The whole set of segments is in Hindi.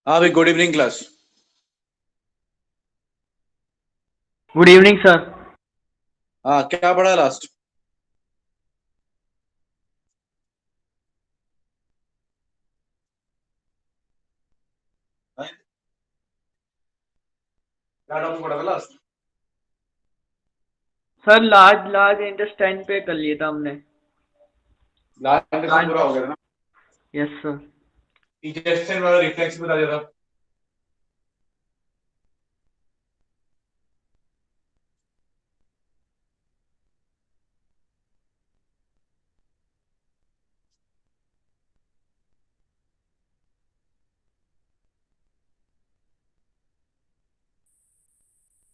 हाँ भाई, good evening class. Good evening sir. हाँ, क्या पढ़ा लास्ट? क्या टॉपिक पढ़ा था last? Sir large large intestine पे कर लिया था हमने। Last session large. पूरा हो गया था ना? Yes sir. इंटेस्टाइन वाला रिफ्लेक्स बता दिया था।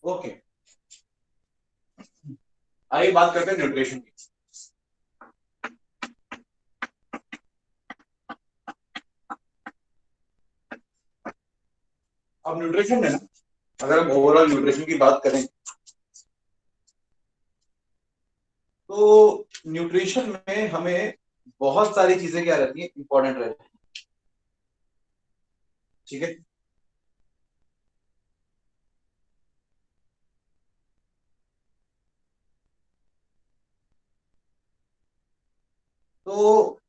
ओके, आइए बात करते हैं न्यूट्रिशन की। अब न्यूट्रिशन में ना, अगर हम ओवरऑल न्यूट्रिशन की बात करें तो न्यूट्रिशन में हमें बहुत सारी चीजें क्या रहती है, इंपॉर्टेंट रहती है। ठीक है। तो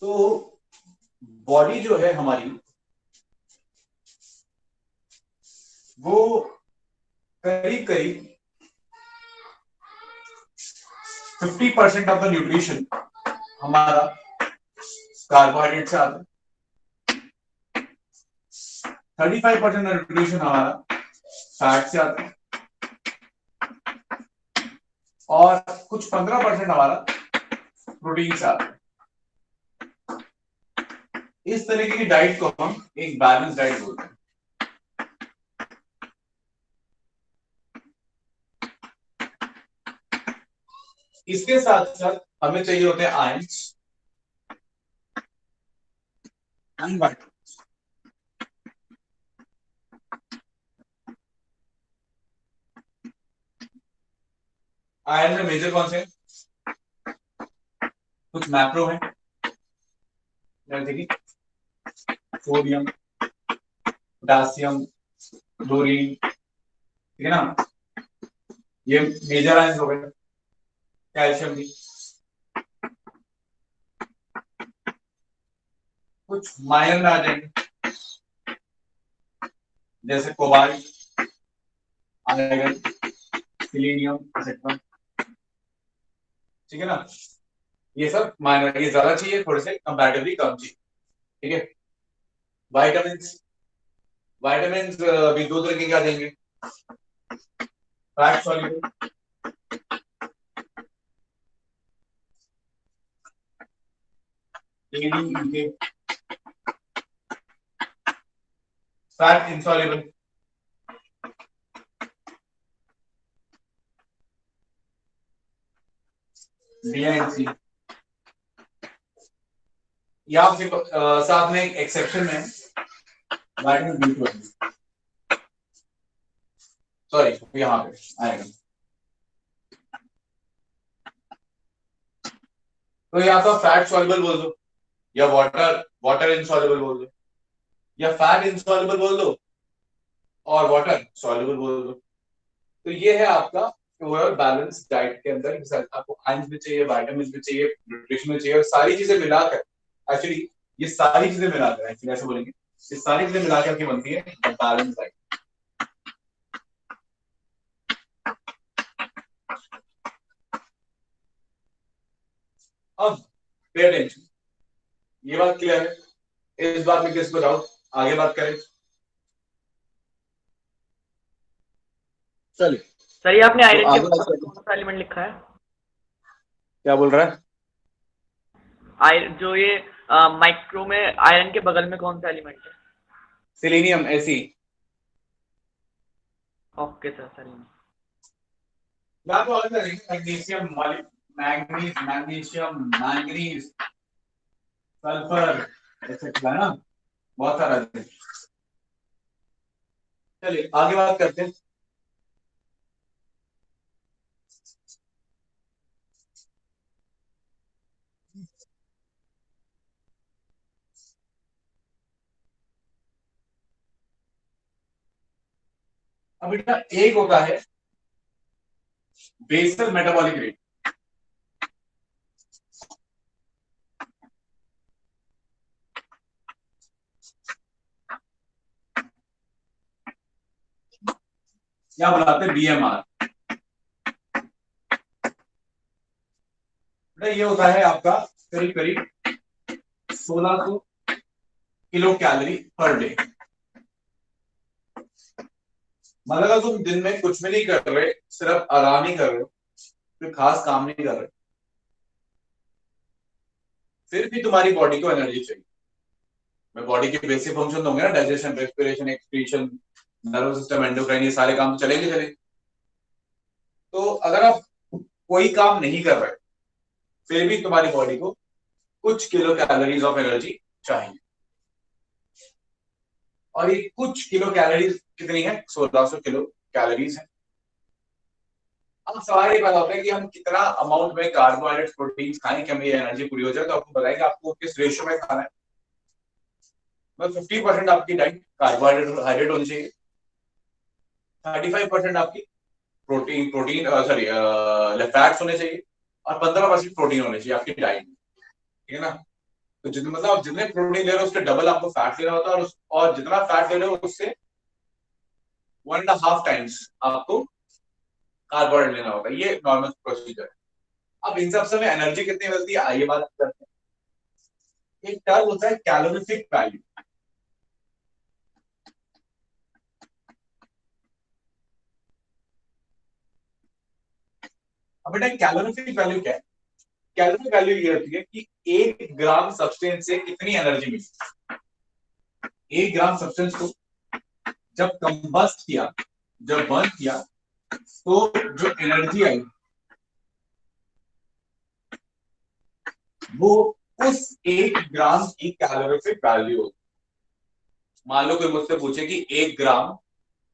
तो बॉडी जो है हमारी, वो करीब करीब 50% ऑफ द न्यूट्रिशन हमारा कार्बोहाइड्रेट से आता है। 35% न्यूट्रिशन हमारा फैट से आता है। और कुछ 15% हमारा प्रोटीन से आता है। इस तरीके की डाइट को हम एक बैलेंस डाइट बोलते हैं। इसके साथ साथ हमें चाहिए होते हैं आयंस एंड विटामिन। आयन में मेजर कौन से हैं? कुछ मैक्रो है, जैसे कि सोडियम, पोटासियम, क्लोरीन। ठीक है ना, ये मेजर आयंस हो गए। कैल्शियम भी। कुछ माइनर में आ जाएंगे, जैसे कोबाल्ट, आयरन, सिलीनियम, एक्सेट्रा। ठीक है ना, ये सब माइनर, ये ज्यादा चाहिए, थोड़े से कंपैरेटिवली कम चाहिए। ठीक है। वाइटामिन, वाइटामिन भी दो तरह के क्या देंगे, fat soluble, fat insoluble. DIC. यहाँ पे साथ में एक एक्सेप्शन है, वाइटामिन बी12। सॉरी, यहाँ पे आएगा। तो या तो फैट सॉल्युबल बोल दो, या वाटर वाटर इनसॉल्युबल बोल दो, या फैट इनसॉल्युबल बोल दो और वाटर सॉल्युबल बोल दो। तो ये है आपका ओवरऑल बैलेंस डाइट के अंदर। आपको आयंस भी चाहिए, वाइटामिन भी चाहिए, न्यूट्रिशन भी चाहिए, और सारी चीजें मिलाकर, एक्चुअली ये सारी चीजें मिलाकर, एक्चुअली ऐसे बोलेंगे, ये सारी चीजें मिलाकर के बनती है बैलेंस डाइट। अब पे अटेंशन, ये बात क्लियर है? इस बात में किसको डाउट? आगे बात करें, चलिए। सर ये आपने तो आयरन के आगे बगल बात में करते हैं। कौन सा एलिमेंट लिखा है? क्या बोल रहा है? आयरन जो ये माइक्रो में आयरन के बगल में कौन सा एलिमेंट है? Selenium, AC. Okay sir, sir. मैं तो अलग करेंगे, magnesium, manganese, magnesium, manganese, sulphur, etcetera, है ना, बहुत सारा है। चलिए आगे बात करते हैं। अब बेटा एक होता है बेसल मेटाबॉलिक रेट, क्या बुलाते हैं बीएमआर। बेटा ये होता है आपका करीब करीब 1600 किलो कैलोरी पर डे। मतलब अगर तुम दिन में कुछ भी नहीं कर रहे, सिर्फ आराम ही कर रहे हो, कोई खास काम नहीं कर रहे, फिर भी तुम्हारी बॉडी को एनर्जी चाहिए। मैं बॉडी के बेसिक फंक्शन होंगे ना, digestion, respiration, excretion, nervous system, endocrine, ये सारे काम तो चलेंगे। तो अगर आप कोई काम नहीं कर रहे, फिर भी तुम्हारी बॉडी को कुछ किलो कैलोरीज ऑफ एनर्जी चाहिए। और ये कुछ किलो कैलोरीज कितनी है? 1600 किलो कैलोरीज है। अब सवाल ये पैदा होता है कि हम कितना अमाउंट में कार्बोहाइड्रेट, प्रोटीन खाएं कि हमें ये एनर्जी पूरी हो जाए। तो आपको बताएं कि आपको किस रेशियो में खाना है। मतलब 50% आपकी डाइट कार्बोहाइड्रेट होनी चाहिए, 35% आपकी प्रोटीन प्रोटीन सॉरी फैट्स होने चाहिए, और 15% प्रोटीन होने चाहिए आपकी डाइट में। ठीक है ना? तो जितने मतलब आप जितने प्रोटीन ले रहे हो उसके डबल आपको फैट लेना होता है, और जितना फैट ले रहे हो उससे 1.5 टाइम्स आपको कार्बोहाइड्रेट लेना होगा। ये नॉर्मल प्रोसीजर है। अब इन सब से हमें एनर्जी कितनी मिलती है, आइए बात करते हैं। एक टर्म होता है कैलोरीफिक वैल्यू। अब बेटा कैलोरीफिक वैल्यू क्या है? कैलोरी वैल्यू ये होती है कि 1 ग्राम सब्सटेंस से कितनी एनर्जी मिलती है। 1 ग्राम सब्सटेंस को जब कंबस्ट किया, जब बर्न किया, तो जो एनर्जी आई वो उस 1 ग्राम की कैलोरीफिक वैल्यू होती है। मान लो कोई मुझसे पूछे कि 1 ग्राम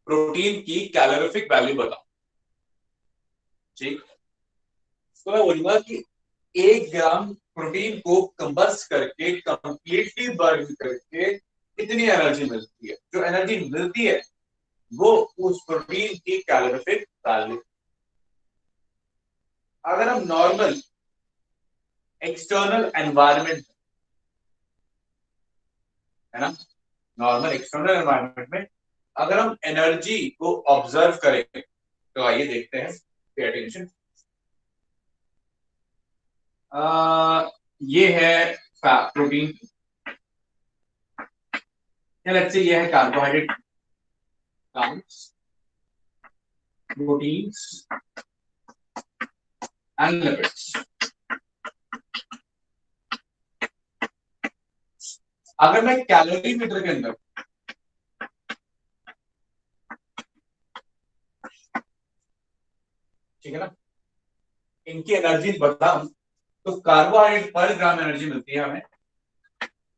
प्रोटीन की कैलोरीफिक वैल्यू बताओ, ठीक, तो मैं बोलूंगा कि 1 ग्राम प्रोटीन को कंबस्ट करके कंप्लीटली बर्न करके कितनी एनर्जी मिलती है। जो एनर्जी मिलती है वो उस प्रोटीन की कैलोरीफिक वैल्यू। अगर हम नॉर्मल एक्सटर्नल एनवायरनमेंट, है ना, नॉर्मल एक्सटर्नल एनवायरनमेंट में अगर हम एनर्जी को ऑब्जर्व करें, तो आइए देखते हैं, पे अटेंशन। ये है प्रोटीन, लेट्स से ये है कार्बोहाइड्रेट, प्रोटीन्स एंड लिपिड्स। अगर मैं कैलोरी मीटर के अंदर ठीक है ना इनकी एनर्जी बताऊं, तो कार्बोहाइड्रेट पर ग्राम एनर्जी मिलती है हमें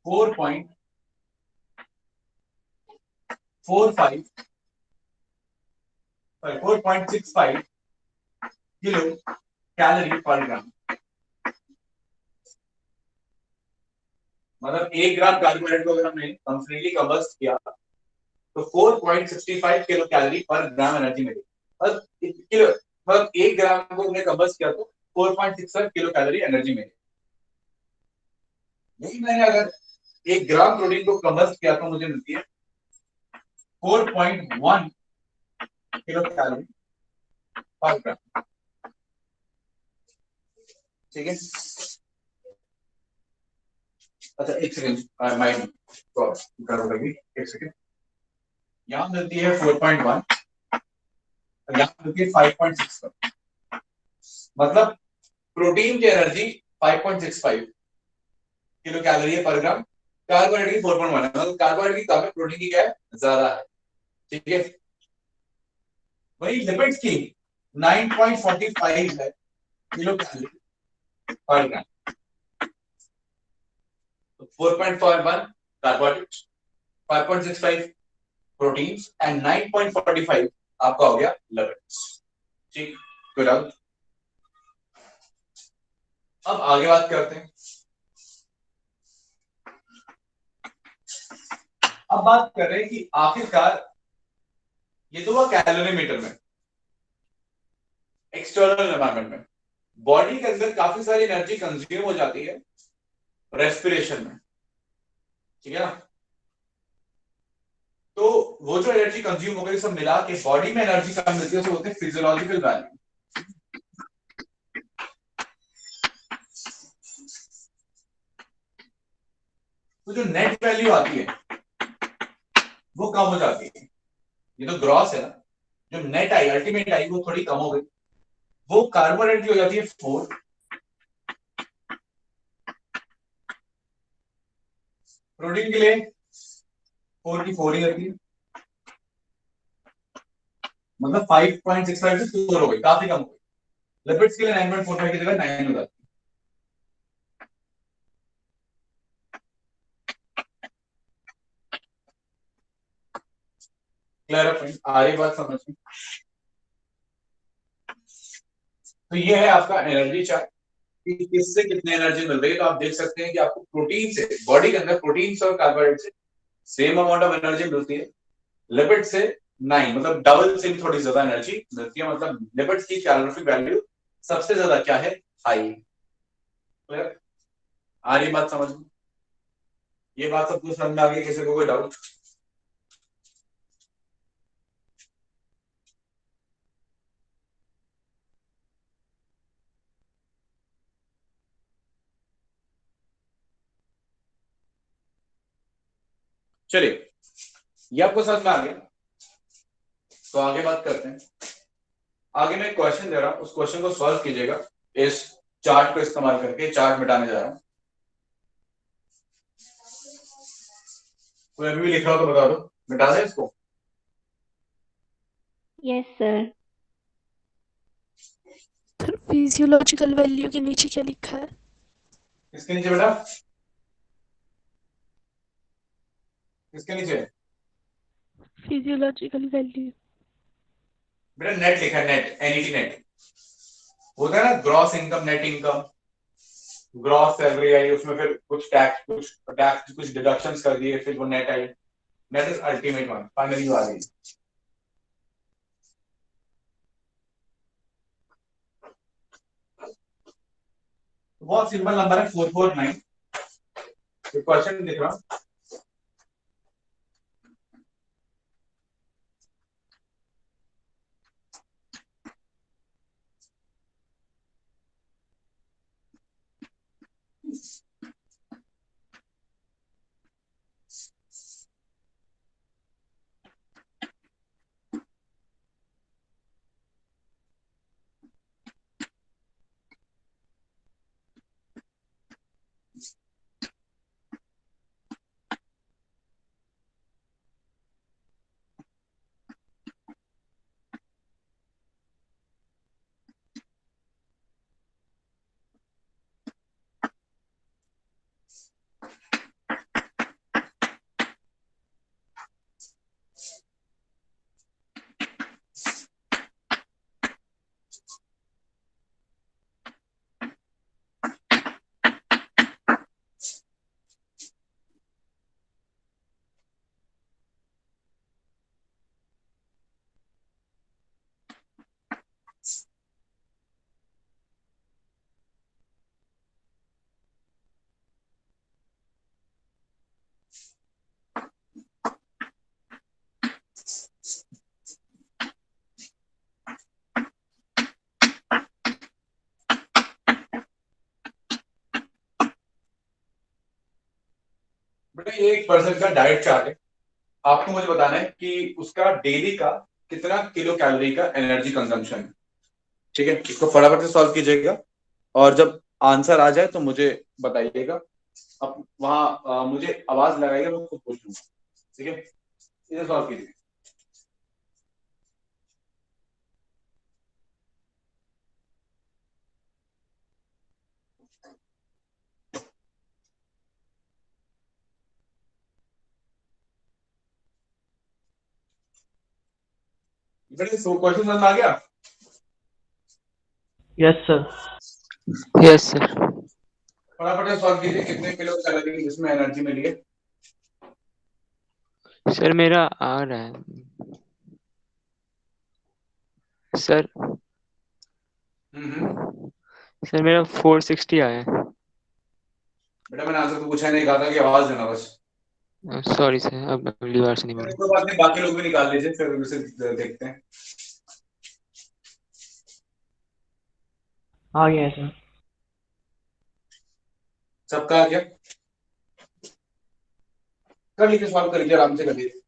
4.65 किलो कैलोरी पर ग्राम। मतलब 1 ग्राम कार्बोहाइड्रेट को अगर हमने कंप्लीटली कंबस्ट किया तो 4.65 किलो कैलोरी पर ग्राम एनर्जी मिली। मतलब किलो, मतलब 1 ग्राम को हमने कंबस्ट किया तो 4.65 किलो कैलोरी एनर्जी मिली। यही मैंने अगर 1 ग्राम प्रोटीन को कंबस्ट किया तो मुझे मिलती है 4.1 किलो कैलोरी पर ग्राम। ठीक है, अच्छा एक सेकंड, माइंड करोगे, एक सेकंड। यहां मिलती है 4.1, यहां मिलती है 5.6। मतलब प्रोटीन की एनर्जी 5.65 किलो कैलोरी है पर ग्राम, कार्बोहाइड्रेट की 4.1 है। मतलब कार्बोहाइड्रेट की कम है, प्रोटीन की क्या है, ज्यादा है। ठीक है, वही लिपिड्स की 9.45 है किलो कैलोरी पर ग्राम। 4.41 कार्बोहाइड्रेट, 5.65 प्रोटीन्स एंड 9.45 आपका हो गया लिपिड्स। ठीक, कोई डाउट? अब आगे बात करते हैं। अब बात कर रहे हैं कि आखिरकार ये तो हुआ कैलोरीमीटर में, एक्सटर्नल एनवायरनमेंट में। बॉडी के अंदर काफी सारी एनर्जी कंज्यूम हो जाती है रेस्पिरेशन में, ठीक है ना। तो वो जो एनर्जी कंज्यूम हो गई सब मिला के बॉडी में एनर्जी कम मिलती है, उसे बोलते हैं फिजियोलॉजिकल वैल्यू। तो जो नेट वैल्यू आती है वो कम हो जाती है। ये तो ग्रॉस है ना, जो नेट आई अल्टीमेट आई वो थोड़ी कम हो गई। वो कार्बोहाइड्रेट की हो जाती है 4, प्रोटीन के लिए 4 की 4 ही रहती है, मतलब 5.65 से 4 हो गई, काफी कम हो गई। लिपिड्स के लिए 9.45 की जगह 9 हो जाती है। क्लियर है, आ रही बात समझ में। तो ये है आपका एनर्जी चार्ट कि किससे कितनी एनर्जी मिल रही है। तो आप देख सकते हैं कि आपको प्रोटीन से, बॉडी के अंदर प्रोटीन और कार्बोहाइड्रेट से सेम अमाउंट ऑफ एनर्जी मिलती है, लिपिड से 9, मतलब डबल से भी थोड़ी ज्यादा एनर्जी मिलती है। मतलब लिपिड की कैलोरीफिक वैल्यू सबसे ज्यादा क्या है, हाई। क्लियर, आ रही बात समझ में। ये बात सबको समझ में आ गई, किसी को कोई डाउट? चलिए, ये आपको समझ में आ गया, तो आगे बात करते हैं। आगे मैं क्वेश्चन दे रहा हूं, उस क्वेश्चन को सॉल्व कीजिएगा इस चार्ट को इस्तेमाल करके। चार्ट मिटाने जा रहा हूं, कोई अभी भी लिख रहा हो तो बता दो, मिटा दें इसको। Yes sir. फिजियोलॉजिकल वैल्यू के नीचे क्या लिखा है? किसके नीचे बेटा, किसके नीचे? Physiological value. बेटा नेट लिखा है, नेट, एनईटी नेट होता है ना, gross income, net income. Gross salary आई, उसमें फिर कुछ टैक्स, कुछ डिडक्शंस कर दिए, फिर वो नेट आई। Net is ultimate one, finally आ गई। बहुत सिंपल नंबर है 449। क्वेश्चन लिख रहा हूं। बेटा ये एक पर्सन का डाइट चार्ट है, आपको मुझे बताना है कि उसका डेली का कितना किलो कैलोरी का एनर्जी कंजम्पशन है। ठीक है, इसको फटाफट से सॉल्व कीजिएगा, और जब आंसर आ जाए तो मुझे बताइएगा। अब वहां मुझे आवाज लगाइएगा, मैं खुद पूछ लूंगा। ठीक है, इसे सॉल्व कीजिए। बेटा क्वेश्चन समझ में आ गया? Yes sir. Yes sir. फटाफट से सॉल्व कीजिए, कितने किलो कैलोरी इसमें एनर्जी मिली है। सर मेरा आ रहा है। सर सर मेरा 460 आया है। बेटा मैंने आंसर तो पूछा नहीं, कहा था कि आवाज देना बस। सॉरी सर, अब अगली बार से नहीं चलिए, बोलूँ। कोई बात नहीं, बाकी लोग भी निकाल लीजिए फिर उसे देखते हैं। आ गया है सर। सबका आ गया? कर लीजिए, सॉल्व कर लीजिए, आराम से कर लीजिए।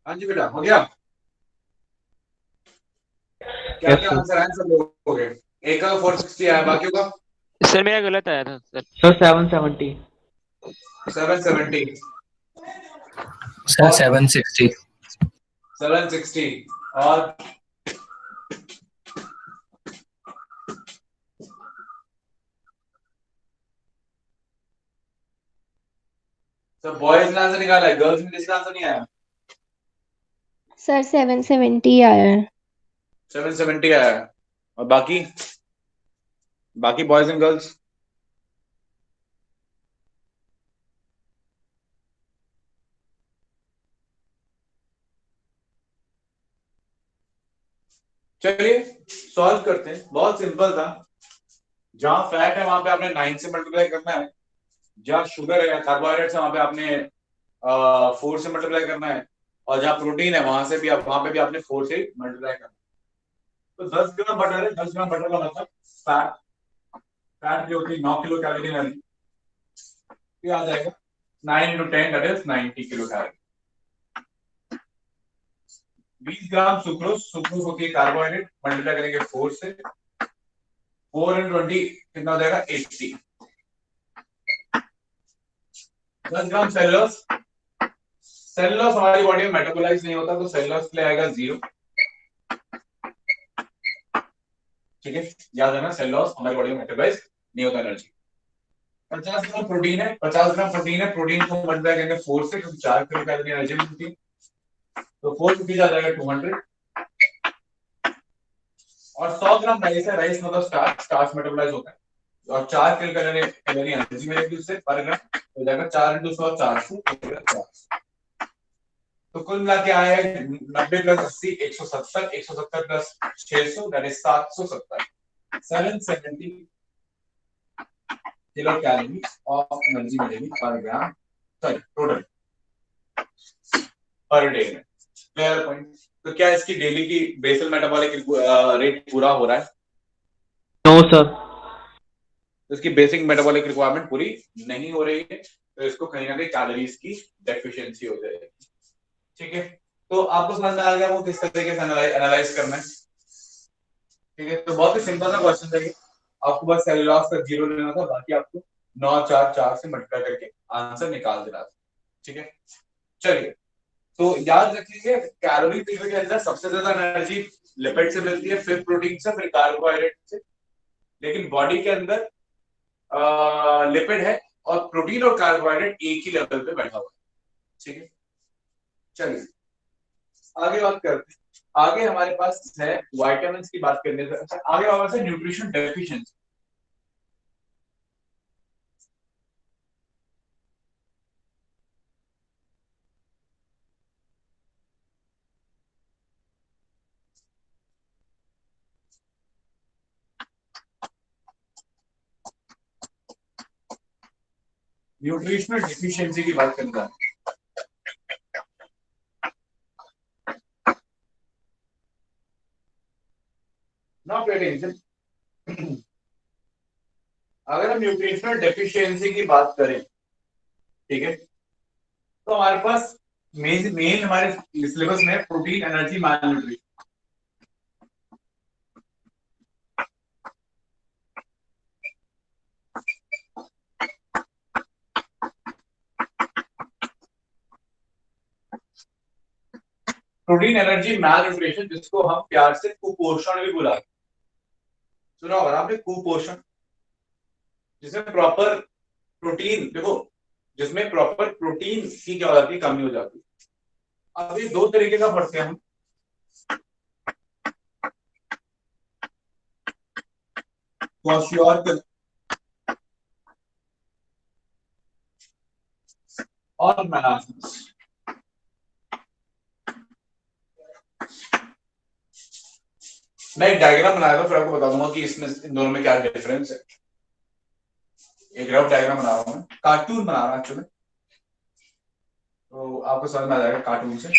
हाँ जी बेटा, हो गया? क्या यस क्या सर। आंसर है सब लोगों हो गए? एक का 460 आया, बाकियों का सर मेरा गलत आया था सर। सर 770। 770 सर और 760। 760 और सब बॉयज ने आंसर निकाला है, गर्ल्स में किसका आंसर नहीं आया? सर 770 आया है। 770 आया है। और बाकी बाकी बॉयज एंड गर्ल्स? चलिए सॉल्व करते हैं, बहुत सिंपल था। जहां फैट है वहां पे आपने 9 से मल्टीप्लाई करना है, जहां शुगर है कार्बोहाइड्रेट है वहां पे आपने 4 से मल्टीप्लाई करना है, और जहां प्रोटीन है वहां पे भी आपने 4 से मल्टीप्लाई करना है। तो 10 ग्राम बटर है, 10 ग्राम बटर का मतलब फैट, फैट जो होती है 9 किलो कैलोरी वाली, ये आ जाएगा 9 into 10 that is 90 kilo calorie. 20 gram sucrose, sucrose होती है कार्बोहाइड्रेट, मल्टीप्लाई करेंगे 4 से, 4 into 20 कितना हो जाएगा 80। 10 ग्राम सेलुलोज, सेलुलोज हमारी बॉडी में मेटाबोलाइज नहीं होता तो सेलुलोज के लिए आएगा 0। ठीक है, याद है ना, सेलुलोज हमारी बॉडी में मेटाबोलाइज नहीं होता एनर्जी। 50 ग्राम प्रोटीन है, 50 ग्राम प्रोटीन है, प्रोटीन को मल्टीप्लाई करेंगे 4 से, क्योंकि 4 किलो कैलोरी एनर्जी मिलती है, तो 4 रुपीज आ जाएगा 200। और 100 ग्राम राइस है, राइस मतलब स्टार्च, स्टार्च मेटाबोलाइज होता है, और 4 किलो कैलोरी कैलोरी एनर्जी मिलेगी उससे पर ग्राम, हो जाएगा 4 into 100 400। तो कुल मिला के आया है 90 plus 80 170, 170 plus 600 that is 770, 770 kilo calorie of energy मिलेगी पर ग्राम, सॉरी टोटल पर डे में। Clear point? तो क्या इसकी डेली की बेसल मेटाबॉलिक रेट पूरा हो रहा है? No sir. तो इसकी बेसिक मेटाबॉलिक रिक्वायरमेंट पूरी नहीं हो रही है, तो इसको कहीं ना कहीं कैलोरीज की डेफिशिएंसी हो जाएगी। ठीक है, तो आपको समझ में आ गया वो किस तरीके से एनालाइज करना है। ठीक है, तो बहुत ही सिंपल सा क्वेश्चन था ये, आपको बस सेलुलोज का 0 लेना था, बाकी आपको 9 4 4 से मल्टीप्लाई करके आंसर निकाल देना था। ठीक है, चलिए तो याद रखिए कैलोरी पीरियड के अंदर सबसे ज्यादा एनर्जी लिपिड से मिलती है, फिर प्रोटीन से, फिर कार्बोहाइड्रेट से, लेकिन बॉडी के अंदर लिपिड है और प्रोटीन और कार्बोहाइड्रेट एक ही लेवल पे बैठा हुआ है। ठीक है, चलिए आगे बात करते हैं। आगे हमारे पास है विटामिन की बात करने से, अच्छा आगे हमारे पास है न्यूट्रिशन डेफिशिएंसी। न्यूट्रिशनल डेफिशिएंसी की बात करता है। Not pay attention. अगर हम न्यूट्रिशनल डेफिशिएंसी की बात करें, ठीक है, तो हमारे पास मेन मेन हमारे सिलेबस में प्रोटीन एनर्जी माल न्यूट्रिशन। प्रोटीन एनर्जी माल न्यूट्रिशन, जिसको हम प्यार से कुपोषण भी बुलाते हैं। सुना होगा आपने कुपोषण, जिसमें प्रॉपर प्रोटीन, देखो जिसमें प्रॉपर प्रोटीन की क्या हो जाती है, कमी हो जाती है। अब ये दो तरीके का पढ़ते हैं हम। क्वाशियोर और मेलास्मस। मैं एक डायग्राम बनाया था, फिर आपको बता दूंगा कि इसमें इन दोनों में क्या डिफरेंस है। एक रफ डायग्राम बना रहा हूं मैं, कार्टून बना रहा हूं एक्चुअली, तो आपको समझ में आ जाएगा कार्टून से।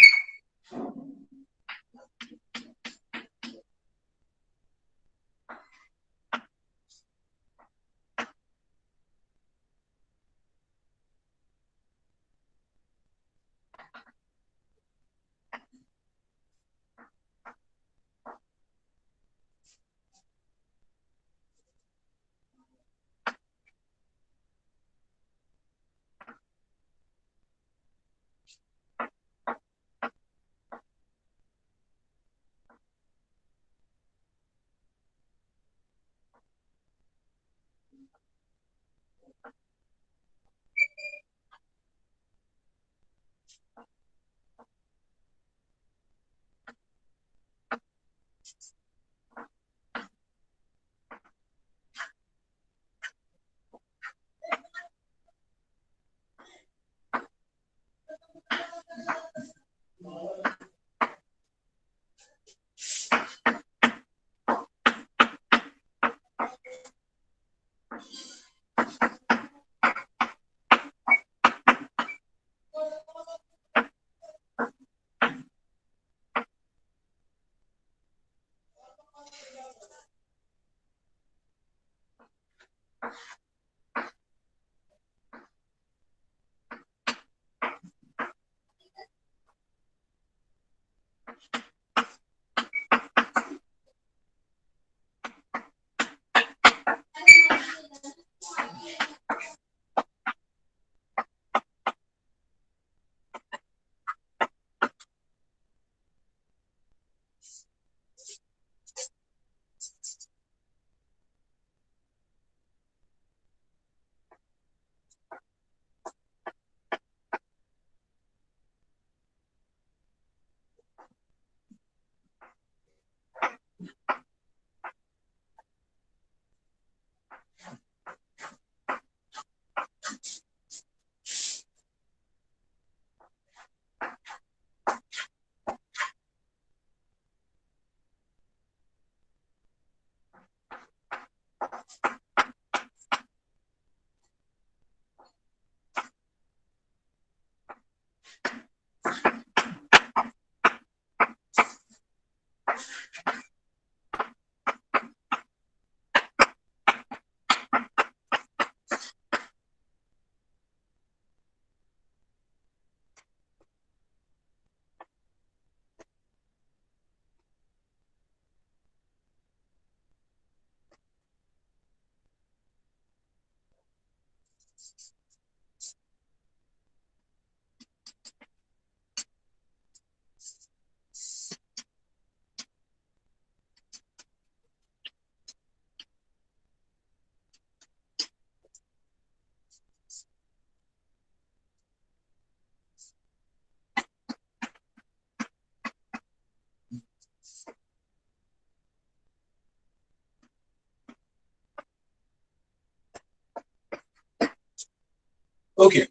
ओके,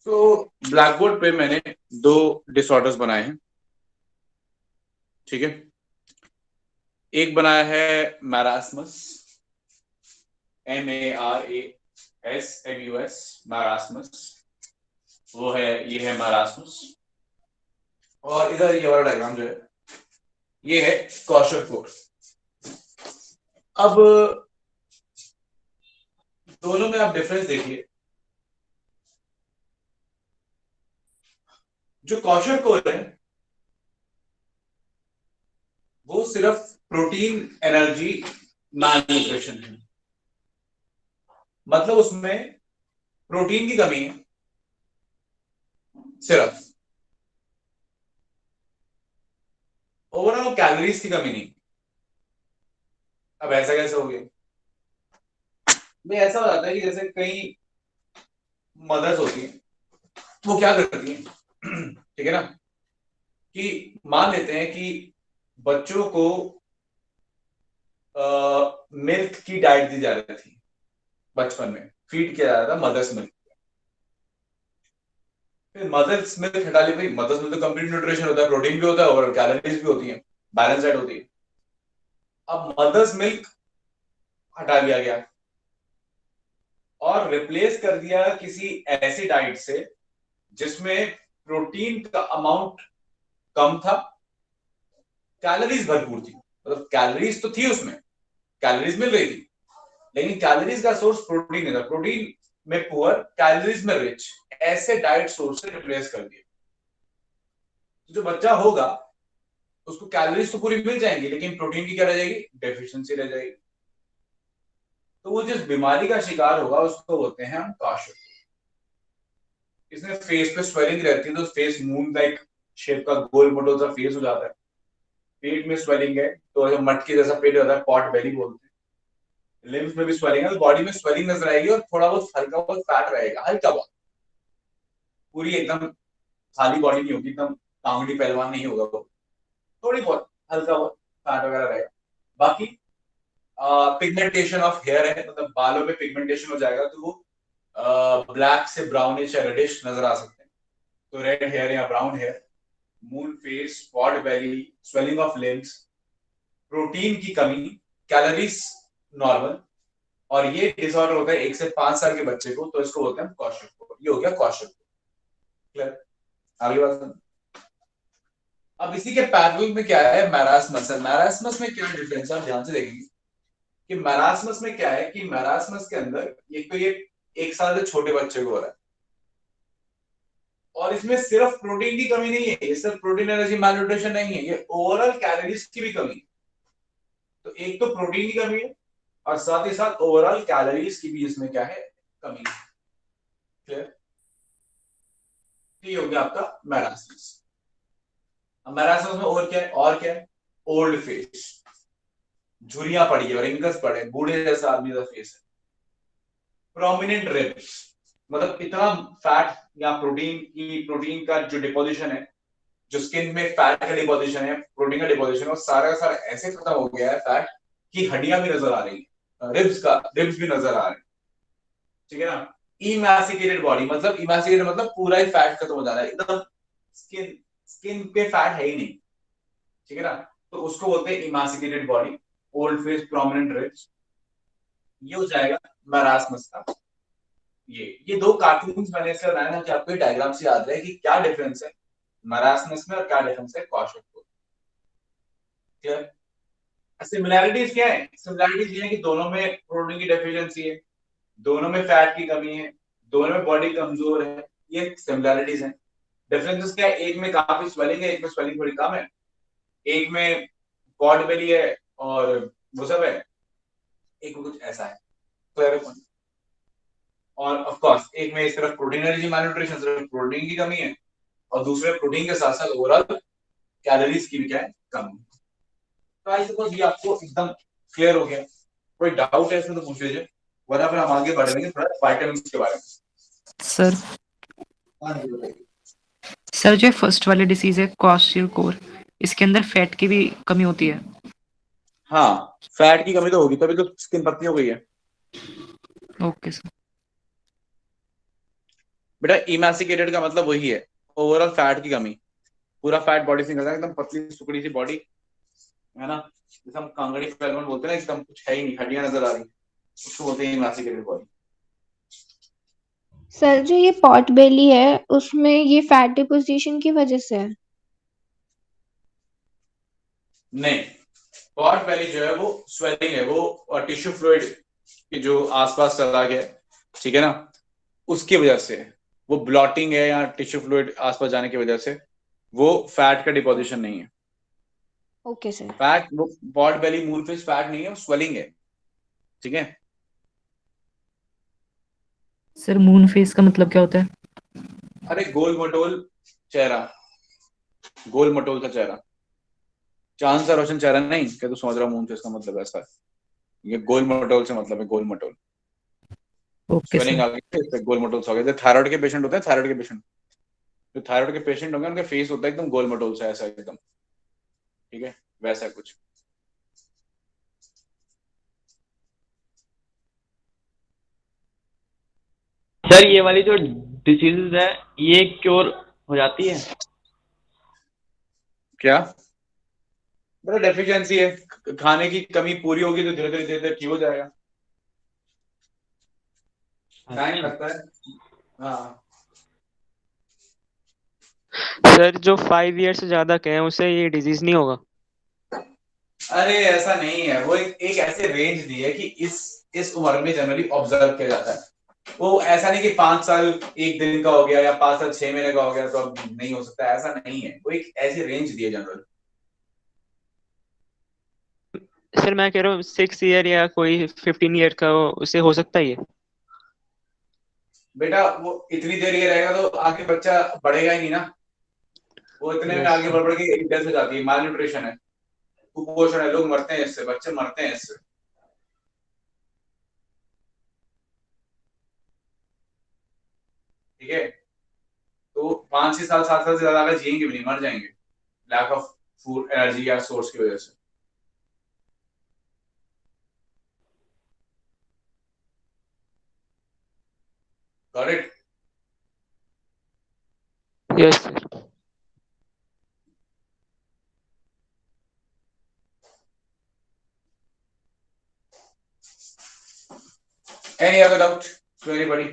तो ब्लैक बोर्ड पे मैंने दो डिसऑर्डर्स बनाए हैं, ठीक है। एक बनाया है मैरास्मस, MARASMUS, मैरास्मस, वो है, ये है मैरास्मस। और इधर ये वाला डायग्राम जो है, ये है क्वाशरकोर। अब दोनों में आप डिफरेंस देखिए। जो क्वाशरकोर है वो सिर्फ प्रोटीन एनर्जी मैलन्यूट्रिशन है, मतलब उसमें प्रोटीन की कमी है सिर्फ, ओवरऑल कैलोरीज की कमी नहीं। अब ऐसा कैसे हो गया भाई? ऐसा हो जाता है कि जैसे कई मदर्स होती हैं, वो क्या करती हैं ठीक है ना, कि मान लेते हैं कि बच्चों को मिल्क की डाइट दी जा रही थी, बचपन में फीड किया जा रहा था मदर्स मिल्क। फिर मदर्स मिल्क हटा ली भाई, मदर्स मिल्क तो कंप्लीट न्यूट्रिशन होता है, प्रोटीन भी होता है और कैलोरीज भी होती है, बैलेंस डाइट होती है। अब मदर्स मिल्क हटा दिया गया और रिप्लेस कर दिया किसी ऐसी डाइट से जिसमें प्रोटीन का अमाउंट कम था, कैलोरीज भरपूर थी। मतलब कैलोरीज तो थी उसमें, कैलोरीज मिल रही थी, लेकिन कैलोरीज का सोर्स प्रोटीन नहीं था, प्रोटीन में पुअर, कैलोरीज में रिच, ऐसे डाइट सोर्स से रिप्लेस कर दिया। तो जो बच्चा होगा उसको कैलोरीज तो पूरी मिल जाएंगी, लेकिन प्रोटीन की क्या रह जाएगी? डेफिशिएंसी रह जाएगी। तो वो जिस बीमारी का शिकार होगा उसको बोलते हैं हम क्वाशरकोर। इसमें फेस पे स्वेलिंग रहती है, तो फेस मून लाइक शेप का गोल मोटो सा फेस हो जाता है। पेट में स्वेलिंग है तो ऐसा मटके जैसा पेट होता है, पॉट बेली बोलते हैं। लिम्स में भी स्वेलिंग है तो बॉडी में स्वेलिंग नजर आएगी और थोड़ा बहुत हल्का बहुत फैट रहेगा, हल्का बहुत, पूरी एकदम खाली बॉडी नहीं होगी, एकदम कांगड़ी पहलवान नहीं होगा वो, थोड़ी बहुत हल्का बहुत फैट वगैरह रहेगा। बाकी पिगमेंटेशन ऑफ हेयर है, मतलब बालों में पिगमेंटेशन हो जाएगा तो वो ब्लैक से ब्राउनिश या रेडिश नजर आ सकते हैं। तो रेड हेयर या brown hair, moon face, spot belly, swelling of limbs, protein की कमी, कैलोरीज नॉर्मल, और ये डिसऑर्डर होता है 1 से 5 साल के बच्चे को, तो इसको बोलते हैं क्वाशरकोर। ये हो गया क्वाशरकोर। क्लियर? आगे बात सुन। अब इसी के पैरेलल में क्या है? मैरास्मस है। मैरास्मस में क्या डिफरेंस है आप ध्यान से देखेंगे कि मैरास्मस में क्या है कि मैरास्मस के अंदर एक तो ये 1 साल से छोटे बच्चे को हो रहा है, और इसमें सिर्फ प्रोटीन की कमी नहीं है, ये सिर्फ प्रोटीन एनर्जी मैलन्यूट्रिशन नहीं है, ये ओवरऑल कैलोरीज की भी कमी है। तो एक तो प्रोटीन की कमी है और साथ ही साथ ओवरऑल कैलोरीज की भी इसमें क्या है? कमी है। क्लियर? ये हो गया आपका मैरास्मस। अब मैरास्मस में और क्या है? और क्या है? ओल्ड फेस, झुर्रियां पड़ी है, रिंकल्स पड़े, बूढ़े जैसा आदमी का फेस है। प्रोमिनेंट रिब्स, मतलब इतना फैट या प्रोटीन का जो डिपोजिशन है, जो स्किन में फैट का डिपोजिशन है, प्रोटीन का डिपोजिशन है, वो सारा का सारा ऐसे खत्म हो गया है फैट की हड्डियां भी नजर आ रही है, रिब्स भी नजर आ रहे हैं। ठीक है ना? इमैसिकेटेड बॉडी, मतलब इमैसिकेटेड मतलब पूरा ही फैट खत्म हो जा रहा है, एकदम स्किन स्किन पे फैट है ही नहीं। ठीक है ना? तो उसको बोलते हैं emaciated body, old face, prominent ribs. ये हो जाएगा मैरास्मस का। ये दो कार्टून्स मैंने इसलिए बनाए ना कि आपको डायग्राम से याद रहे कि क्या डिफरेंस है मैरास्मस में और क्या डिफरेंस है क्वाशरकोर। क्लियर? सिमिलैरिटीज क्या है? सिमिलैरिटीज ये है कि दोनों में प्रोटीन की डेफिशिएंसी है, दोनों में फैट की कमी है, दोनों में बॉडी कमजोर है, ये सिमिलैरिटीज हैं। डिफरेंसेस क्या है? एक में काफी स्वेलिंग है, एक में स्वेलिंग थोड़ी कम है, एक में पॉट बेली है और वो सब है, एक में कुछ ऐसा है। क्लियर है? और ऑफ कोर्स एक में सिर्फ प्रोटीन एनर्जी मैलन्यूट्रिशन, सिर्फ प्रोटीन की कमी है, और दूसरे प्रोटीन के साथ साथ ओवरऑल कैलोरीज की भी क्या है? कमी। तो आई सपोज ये आपको एकदम क्लियर हो गया। कोई डाउट है इसमें तो पूछ लीजिए, वरना फिर हम आगे बढ़ेंगे थोड़ा विटामिन्स के बारे में। सर हाँ जी बताइए। सर जो फर्स्ट वाली डिसीज है क्वाशरकोर, इसके अंदर फैट की भी कमी होती है? हाँ, फैट की कमी तो होगी, तभी तो स्किन पतली हो गई है। Okay sir. बेटा इमैसिकेटेड का मतलब वही है, ओवरऑल फैट की कमी, पूरा फैट बॉडी से निकलता है, एकदम पतली सुकड़ी सी बॉडी है ना, जैसे हम कांगड़ी पहलवान बोलते हैं ना, एकदम कुछ है ही नहीं, हड्डियां नजर आ रही, उसको बोलते हैं इमैसिकेटेड बॉडी। सर जो ये पॉट बेली है उसमें ये फैट डिपोजिशन की वजह से है? नहीं, पॉट बेली जो है वो स्वेलिंग है, वो टिश्यू फ्लूइड के जो आसपास चला गया, ठीक है ना, उसकी वजह से वो ब्लॉटिंग है या टिश्यू फ्लूइड आसपास जाने की वजह से, वो फैट का डिपोजिशन नहीं है। Okay sir. फैट, वो पॉट बेली मूल फेस फैट नहीं है, वो स्वेलिंग है। ठीक है? सर मून फेस का मतलब क्या होता है? अरे गोल मटोल चेहरा, गोल मटोल सा चेहरा। चांद सा रोशन चेहरा नहीं क्या तू समझ रहा मून से इसका मतलब ऐसा है। ये गोल मटोल से मतलब है, गोल मटोल। Okay swelling sir. आ गई इससे गोल मटोल से हो गया। थायराइड के पेशेंट होते हैं, थायराइड के पेशेंट, जो थायराइड के पेशेंट होंगे उनका फेस होता है एकदम गोल मटोल सा ऐसा एकदम, ठीक है, वैसा कुछ। सर ये वाली जो डिसीजेज है ये क्योर हो जाती है? क्या बड़ा डेफिशिएंसी है, खाने की कमी पूरी होगी तो धीरे धीरे धीरे धीरे ठीक हो जाएगा, टाइम अच्छा। लगता है। हाँ सर जो 5 ईयर से ज्यादा के हैं उसे ये डिजीज नहीं होगा? अरे ऐसा नहीं है, वो एक ऐसे रेंज दी है कि इस उम्र में जनरली ऑब्जर्व किया जाता है। वो ऐसा नहीं कि 5 साल 1 दिन का हो गया या 5 साल 6 महीने का हो गया तो अब नहीं हो सकता, ऐसा नहीं है। वो एक ऐसी रेंज दी है जनरल। सर मैं कह रहा हूँ 6 ईयर या कोई 15 ईयर का उसे हो सकता है ये? बेटा वो इतनी देर ये रहेगा तो आगे बच्चा बढ़ेगा ही नहीं ना, वो इतने में यस आगे बढ़ बढ़ के डेथ हो जाती है, माल न्यूट्रिशन है, कुपोषण है, लोग मरते हैं इससे, बच्चे मरते हैं इससे। ठीक है, तो 5 6 साल 7 साल से ज्यादा अगर जिएंगे भी नहीं, मर जाएंगे लैक ऑफ फूड एनर्जी या सोर्स की वजह से। Got it. Yes sir. Any other doubt to anybody?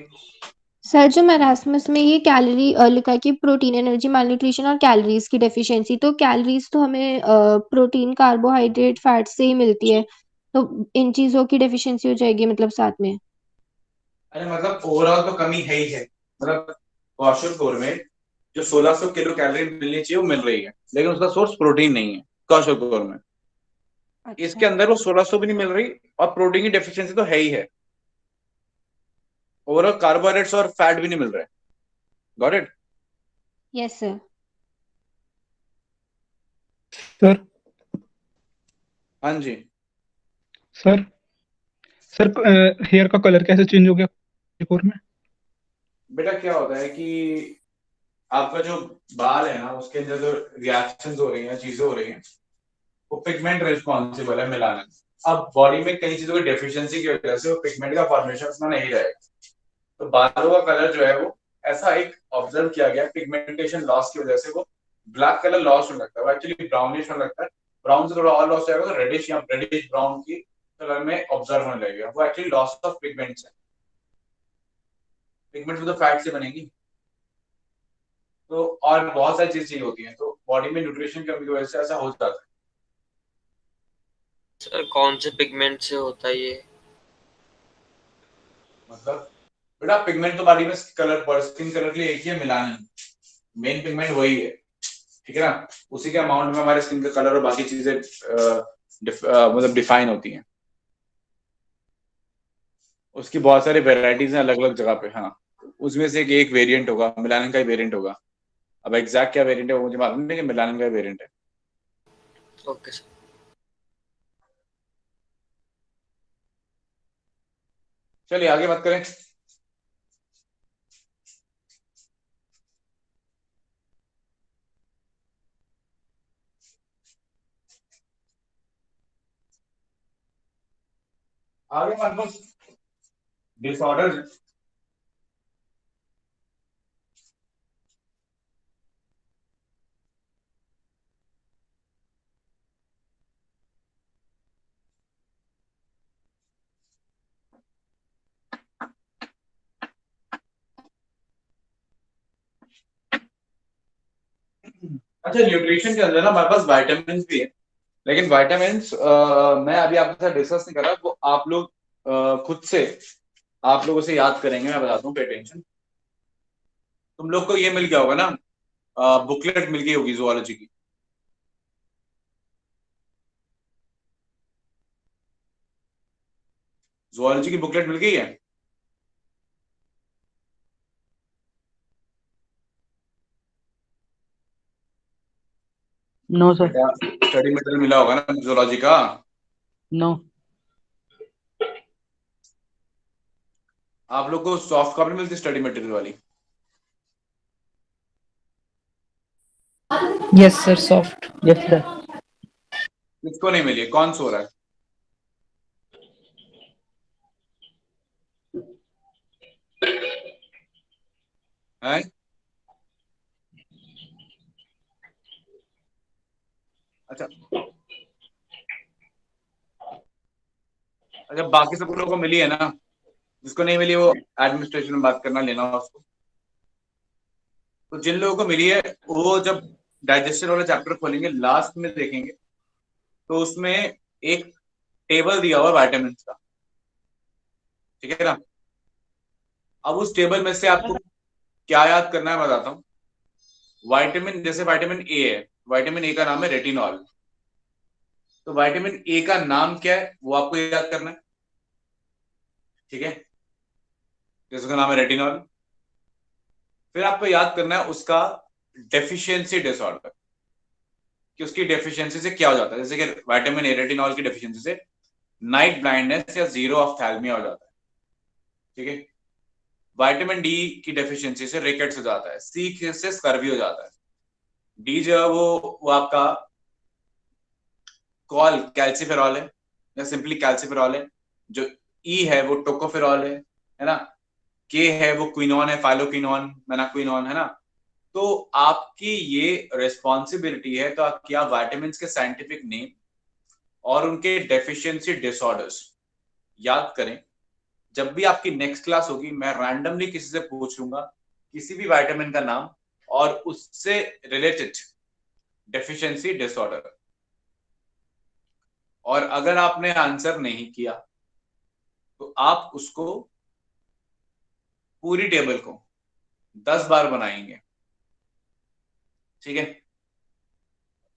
Sir जो मैरास्मस में ये कैलोरी लिखा है कि प्रोटीन एनर्जी malnutrition और कैलोरीज की डेफिशिएंसी, तो कैलोरीज तो हमें प्रोटीन कार्बोहाइड्रेट फैट से ही मिलती है, तो इन चीजों की डेफिशिएंसी हो जाएगी मतलब साथ में। अरे मतलब ओवरऑल तो कमी है ही है, मतलब कौशल कोर में जो 1600 किलो कैलोरी मिलनी चाहिए वो मिल रही है, लेकिन उसका सोर्स प्रोटीन नहीं है कौशल कोर में। इसके अच्छा। अंदर वो 1600 भी नहीं मिल रही और प्रोटीन की डेफिशिएंसी तो है ही है। ओवरऑल कार्बोहाइड्रेट्स और फैट भी नहीं मिल रहे। Got it. Yes sir. Sir हाँ जी। सर सर हेयर का कलर कैसे चेंज हो गया कोर में? बेटा क्या होता है कि आपका जो बाल है ना उसके अंदर जो रिएक्शंस हो रही हैं, चीजें हो रही हैं, वो पिगमेंट रिस्पॉन्सिबल है मिलाने में। अब बॉडी में कई चीजों की डेफिशिएंसी की वजह से वो पिगमेंट का फॉर्मेशन उसमें नहीं रहेगा, तो बालों का कलर जो है वो ऐसा एक ऑब्जर्व किया गया, पिगमेंटेशन लॉस की वजह से वो ब्लैक कलर लॉस होने लगता है, वो एक्चुअली ब्राउनिश होने लगता है। ब्राउन से थोड़ा और लॉस जाएगा तो रेडिश या रेडिश ब्राउन की कलर में ऑब्जर्व होने लगेगा, वो एक्चुअली लॉस ऑफ पिगमेंट्स है। पिगमेंट्स तो फैट से बनेगी, तो और बहुत सारी चीजें चाहिए होती हैं, तो बॉडी में न्यूट्रिशन की कमी की वजह से ऐसा हो जाता है। सर कौन से पिगमेंट से होता है ये? मतलब बेटा पिगमेंट तो बॉडी में कलर स्किन कलर के लिए एक ही है, मिलान, मेन पिगमेंट वही है, ठीक है ना। उसी के अमाउंट में हमारे स्किन का कलर और बाकी चीजें मतलब डिफाइन होती हैं। उसकी बहुत सारी वेराइटीज हैं अलग अलग जगह पे। हाँ, उसमें से एक वेरिएंट होगा, मिलानिन का ही वेरिएंट होगा। अब एग्जैक्ट क्या वेरिएंट है वो मुझे मालूम नहीं, कि मिलानिन का वेरिएंट है। Okay sir. चलिए आगे बात करें। आगे बात डिसऑर्डर। अच्छा, न्यूट्रिशन के अंदर ना हमारे पास वाइटामिन भी है, लेकिन वाइटामिन मैं अभी आपके साथ डिस्कस नहीं कर रहा, वो आप लोग खुद से आप लोगों से याद करेंगे, मैं बताता हूँ, पे टेंशन। तुम लोग को ये मिल गया होगा ना, बुकलेट मिल गई होगी जुआलॉजी की। जुआलॉजी की बुकलेट मिल गई है। No sir. बेटा स्टडी मटेरियल मिला होगा ना जूलॉजी का? नो। आप लोग को सॉफ्ट कॉपी मिलती स्टडी मटेरियल वाली? Yes sir, soft. Yes sir. किसको नहीं मिली है? कौन सो रहा है, हैं? अच्छा अच्छा, बाकी सब लोगों को मिली है ना? जिसको नहीं मिली वो एडमिनिस्ट्रेशन में बात करना, लेना उसको। तो जिन लोगों को मिली है वो जब डाइजेशन वाला चैप्टर खोलेंगे लास्ट में देखेंगे तो उसमें एक टेबल दिया हुआ विटामिन का, ठीक है ना? अब उस टेबल में से आपको क्या याद करना है बताता हूँ। विटामिन, जैसे विटामिन ए है, विटामिन ए का नाम है रेटिनॉल। तो विटामिन ए का नाम क्या है वो आपको याद करना है, ठीक है? जिसका नाम है रेटिनॉल। फिर आपको याद करना है उसका डेफिशिएंसी डिसऑर्डर, कि उसकी डेफिशिएंसी से क्या हो जाता है। जैसे कि विटामिन ए रेटिनॉल की डेफिशिएंसी से नाइट ब्लाइंडनेस या जीरो ऑफ्थैल्मिया हो जाता है, ठीक है? विटामिन डी की डेफिशिएंसी से रिकेट्स हो जाता है, सी से स्कर्वी हो जाता है, डी जो है वो आपका कॉल कैल्सिफेरॉल है या सिंपली कैल्सिफेरॉल है। जो ई है वो टोकोफेरॉल है ना? के है वो क्विनोन है, फाइलोक्विनोन, मेनाक्विनोन, है ना? तो आपकी ये रिस्पॉन्सिबिलिटी है तो कि आप विटामिन के साइंटिफिक नेम और उनके डेफिशिएंसी डिसऑर्डर्स याद करें। जब भी आपकी नेक्स्ट क्लास होगी मैं रैंडमली किसी से पूछ लूंगा किसी भी विटामिन का नाम और उससे रिलेटेड डेफिशिएंसी डिसऑर्डर, और अगर आपने आंसर नहीं किया तो आप उसको पूरी टेबल को 10 बार बनाएंगे, ठीक है?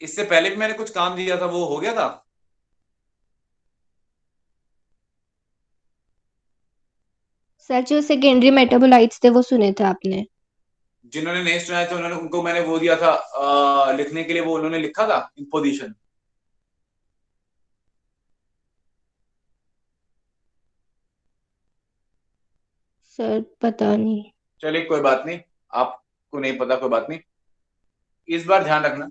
इससे पहले भी मैंने कुछ काम दिया था, वो हो गया था? सर जो सेकेंडरी मेटाबोलाइट्स थे वो सुने थे आपने? जिन्होंने नहीं सुना थे उन्होंने, उनको मैंने वो दिया था लिखने के लिए, वो उन्होंने लिखा था इंपोजिशन। सर पता नहीं। चलिए कोई बात नहीं, आपको नहीं पता कोई बात नहीं। इस बार ध्यान रखना,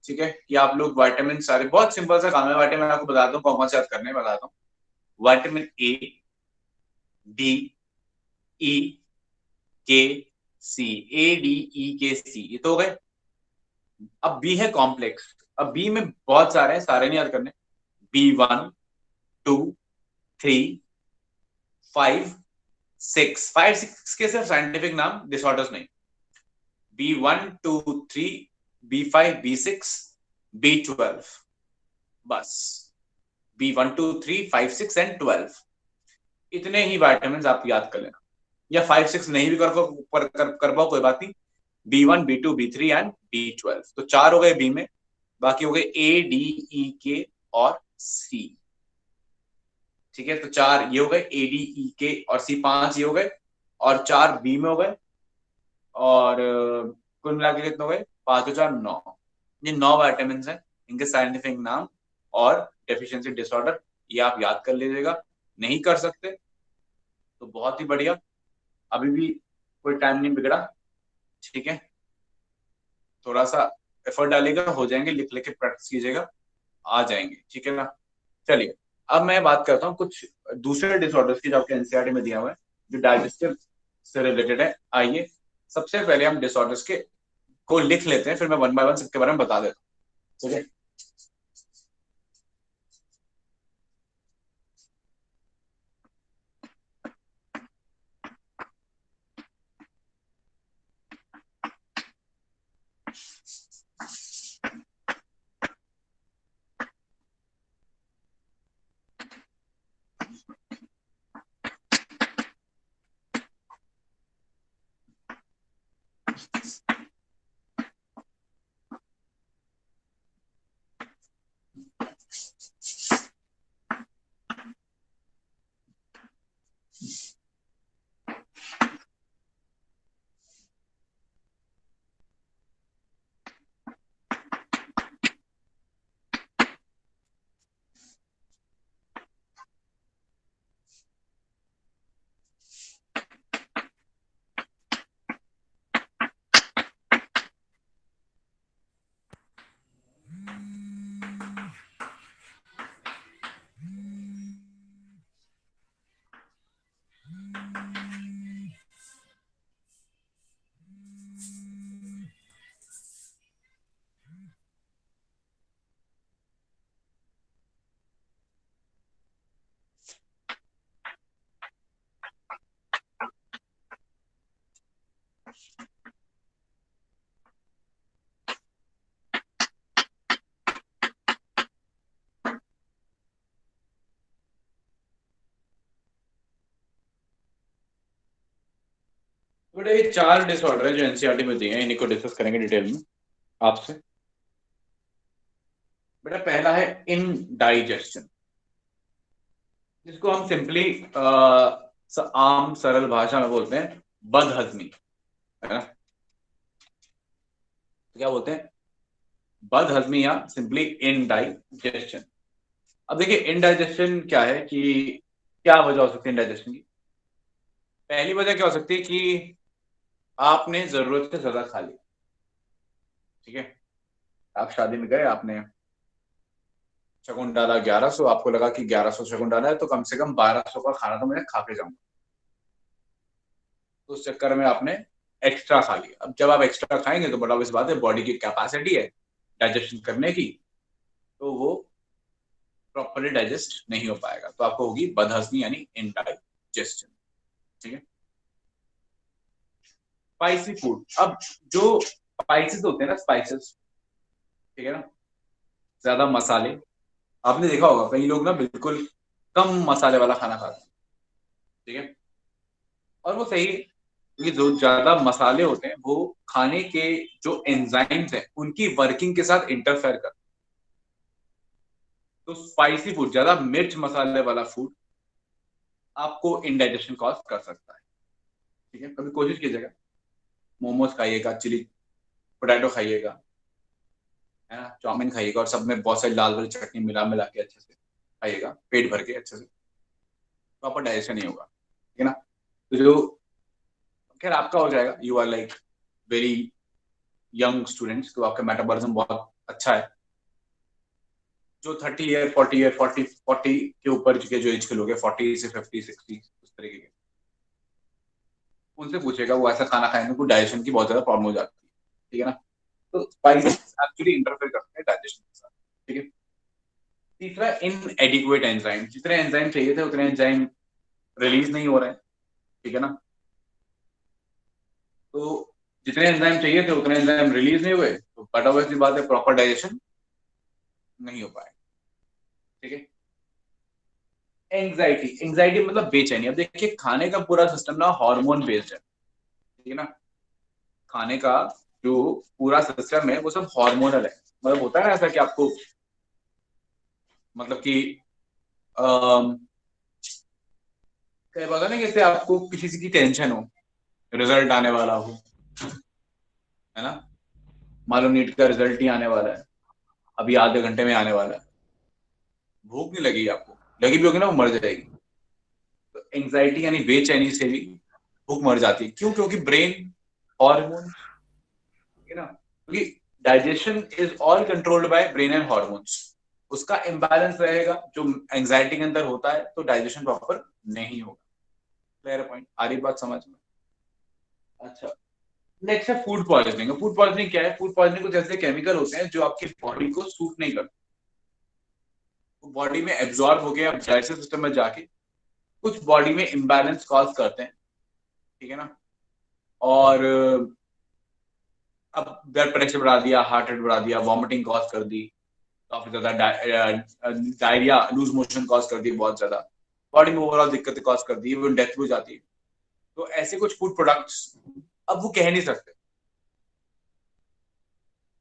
ठीक है, कि आप लोग विटामिन सारे, बहुत सिंपल सा काम है, विटामिन आपको बताता हूँ कौन कौन से याद करने बताता हूँ। विटामिन ए, डी, ई, के, सी, ए डी ई के सी, ये तो हो गए। अब बी है कॉम्प्लेक्स। अब बी में बहुत सारे हैं, सारे नहीं याद करने। B1, 2, 3, 5, 6, 5, 6 के सिर्फ साइंटिफिक नाम, डिसऑर्डर्स नहीं। B1, 2, 3, B5, B6, B12, बस। B1, 2, 3, 5, 6 एंड 12, इतने ही विटामिन आप याद कर लेना। या 5, 6 नहीं भी कर पाओ कोई बात नहीं। B1, B2, B3 and B12, तो 4 हो गए बी में, बाकी हो गए ए, डी, ई, के और सी, ठीक है? तो 4 ये हो गए, ए, डी, ई, के और सी, 5 ये हो गए, और 4 बी में हो गए, और कुल मिला के कितने हो गए? 5 और 4 9। ये 9 विटामिन हैं, इनके साइंटिफिक नाम और डेफिशिएंसी डिसऑर्डर ये आप याद कर लीजिएगा। नहीं कर सकते तो बहुत ही बढ़िया, अभी भी कोई टाइम नहीं बिगड़ा, ठीक है? थोड़ा सा एफर्ट डालेगा, हो जाएंगे, लिख लिख के प्रैक्टिस कीजिएगा, आ जाएंगे, ठीक है ना? चलिए अब मैं बात करता हूँ कुछ दूसरे डिसऑर्डर्स की जो आपके एनसीईआरटी में दिया हुआ है, जो डाइजेस्टिव से रिलेटेड है। आइए सबसे पहले हम डिसऑर्डर्स के को लिख लेते हैं, फिर मैं वन बाय वन सबके बारे में बता देता हूँ, ठीक है? बेटा ये 4 डिसऑर्डर है जो एनसीईआरटी में दिए हैं, इन्हीं को डिस्कस करेंगे डिटेल में आपसे। बेटा पहला है इनडाइजेशन, जिसको हम सिंपली आम सरल भाषा में बोलते हैं बदहजमी, है ना। तो क्या बोलते हैं, बदहजमी या सिंपली इनडाइजेशन। अब देखिए इनडाइजेशन क्या है, कि क्या वजह हो सकती है इनडाइजेशन की। पहली वजह क्या हो सकती है कि आपने जरूरत से ज्यादा खा लिया, ठीक है। आप शादी में गए, आपने शगुन डाला 1100, आपको लगा कि 1100 शगुन डाला है तो कम से कम 1200 का खाना तो मैं खा के जाऊंगा, तो उस चक्कर में आपने एक्स्ट्रा खा लिया। अब जब आप एक्स्ट्रा खाएंगे तो बड़ा इस बात है, बॉडी की कैपेसिटी है डाइजेशन करने की, तो वो प्रॉपरली डाइजेस्ट नहीं हो पाएगा, तो आपको होगी बदहजमी यानी इनडाइजेशन, ठीक है। स्पाइसी फूड, अब जो स्पाइसेस होते हैं ना, स्पाइसेस, ठीक है ना, ज्यादा मसाले, आपने देखा होगा कई लोग ना बिल्कुल कम मसाले वाला खाना खाते हैं, ठीक है। और वो सही है, क्योंकि जो ज्यादा मसाले होते हैं वो खाने के जो एंजाइम्स हैं उनकी वर्किंग के साथ इंटरफेयर करते हैं। तो स्पाइसी फूड, ज्यादा मिर्च मसाले वाला फूड आपको इंडाइजेशन कॉज कर सकता है, ठीक है। कभी कोशिश कीजिएगा, मोमोज खाइएगा, चिली पोटैटो खाइएगा, है ना, चाउमीन खाइएगा, और सब में बहुत सारी लाल वाली चटनी मिला मिला के अच्छे से खाइएगा, पेट भर के अच्छे से, प्रॉपर डाइजेशन नहीं होगा, ठीक है ना। तो जो खैर आपका हो जाएगा, you are like very young students, तो आपका मेटाबॉलिज्म बहुत अच्छा है। जो 30 ईयर 40 ईयर 40 के ऊपर के जो एज के लोग हैं, 40 से 50 60 उस तरीके के, उनसे पूछेगा, वो ऐसा खाना खाएंगे उनको डाइजेशन की बहुत ज्यादा प्रॉब्लम हो जाती है, ठीक है ना। तो स्पाइसेस एक्चुअली इंटरफेयर करते हैं डाइजेशन के साथ, ठीक है। तीसरा इन एडिक्वेट एंजाइम, जितने एंजाइम चाहिए थे उतने एंजाइम रिलीज नहीं हो रहे हैं, ठीक है ना। तो जितने एंजाइम चाहिए थे उतने एंजाइम रिलीज नहीं हुए, तो बट ऑब्वियसली बात है प्रॉपर डाइजेशन नहीं हो पाए, ठीक है। एंजाइटी, एंजाइटी मतलब बेचैनी। अब देखिए खाने का पूरा सिस्टम ना हार्मोन बेस्ड है, ठीक है ना। खाने का जो पूरा सिस्टम है वो सब हार्मोनल है, मतलब होता है ना ऐसा कि आपको, मतलब कि कई बार होता है ना, जैसे आपको किसी चीज की टेंशन हो, रिजल्ट आने वाला हो, है ना, मान लो नीट का रिजल्ट ही आने वाला है, अभी आधे घंटे में आने वाला है, भूख नहीं लगी आपको, लगी भी होगी ना वो मर जाएगी। तो एंजाइटी यानी बेचैनी से भी भूख मर जाती है, क्यों, क्योंकि ब्रेन हार्मोन, है ना, क्योंकि digestion is all controlled by brain and hormones. उसका इम्बैलेंस रहेगा जो एंजाइटी के अंदर होता है, तो डाइजेशन प्रॉपर नहीं होगा। क्लियर पॉइंट, आ रही बात समझ में। अच्छा, नेक्स्ट है फूड पॉइजनिंग। फूड पॉइजनिंग क्या है, फूड पॉइजनिंग कुछ ऐसे केमिकल होते हैं जो आपकी बॉडी को सूट नहीं करते, तो बॉडी में एब्जॉर्ब हो गया, डाइजेस्टिव सिस्टम में जाके कुछ बॉडी में इम्बैलेंस कॉज करते हैं, ठीक है ना। और अब ब्लड प्रेशर बढ़ा दिया, हार्ट रेट बढ़ा दिया, वॉमिटिंग कॉज कर दी, काफी ज्यादा डायरिया, लूज मोशन कॉज कर दी, बहुत ज्यादा बॉडी में ओवरऑल दिक्कतें कॉज कर दी, वो डेथ भी हो जाती है। तो ऐसे कुछ फूड प्रोडक्ट्स, अब वो कह नहीं सकते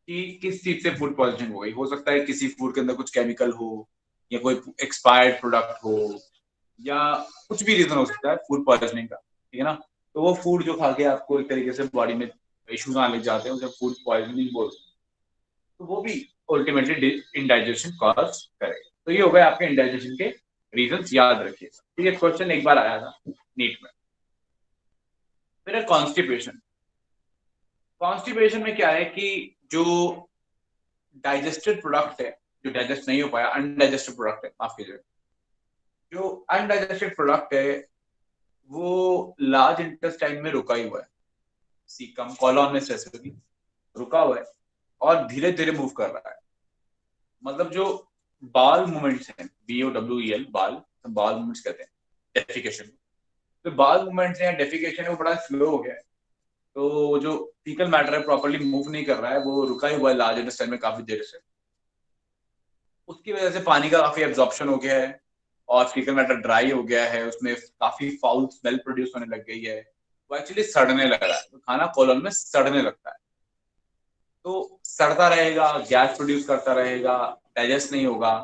कि किस चीज से फूड पॉइजनिंग हो गई। हो सकता है किसी फूड के अंदर कुछ केमिकल हो, या कोई एक्सपायर्ड प्रोडक्ट हो, या कुछ भी रीजन हो सकता है फूड पॉइजनिंग का, ठीक है ना। तो वो फूड जो खा के आपको एक तरीके से बॉडी में इश्यूज आने लग जाते हैं, उसे फूड पॉइजनिंग बोलते हैं। तो वो भी अल्टीमेटली इंडाइजेशन कॉज करेगा। तो ये हो गए आपके इंडाइजेशन के रीजंस, याद रखिए। ठीक है, क्वेश्चन एक बार आया था नीट में। फिर है कॉन्स्टिपेशन। कॉन्स्टिपेशन में क्या है कि जो डाइजेस्टेड प्रोडक्ट है, जो डाइजेस्ट नहीं हो पाया, अनडाइजेस्टेड प्रोडक्ट है, माफ कीजिए, जो अनडाइजेस्टेड प्रोडक्ट है वो लार्ज इंटेस्टाइन में रुका ही हुआ है, सीकम कॉलॉन में स्पेसिफिकली रुका हुआ है, और धीरे धीरे मूव कर रहा है। मतलब जो बाल मूवमेंट्स हैं, BOWEL, बाल मूवमेंट्स कहते हैं डेफिकेशन, तो बाल मूवमेंट्स हैं, डेफिकेशन है, वो बड़ा स्लो हो गया है। तो जो फीकल मैटर है प्रॉपर्ली मूव नहीं कर रहा है, वो रुका ही हुआ है लार्ज इंटेस्टाइन में काफी देर से। उसकी वजह से पानी का काफी एब्जॉर्प्शन हो गया है, और फीकल मैटर ड्राई हो गया है, उसमें काफी फाउल स्मेल प्रोड्यूस होने लग गई है, वो एक्चुअली सड़ने लग रहा है, तो खाना कोलन में सड़ने लगता है, तो सड़ता रहेगा, गैस प्रोड्यूस करता रहेगा, डाइजेस्ट नहीं होगा,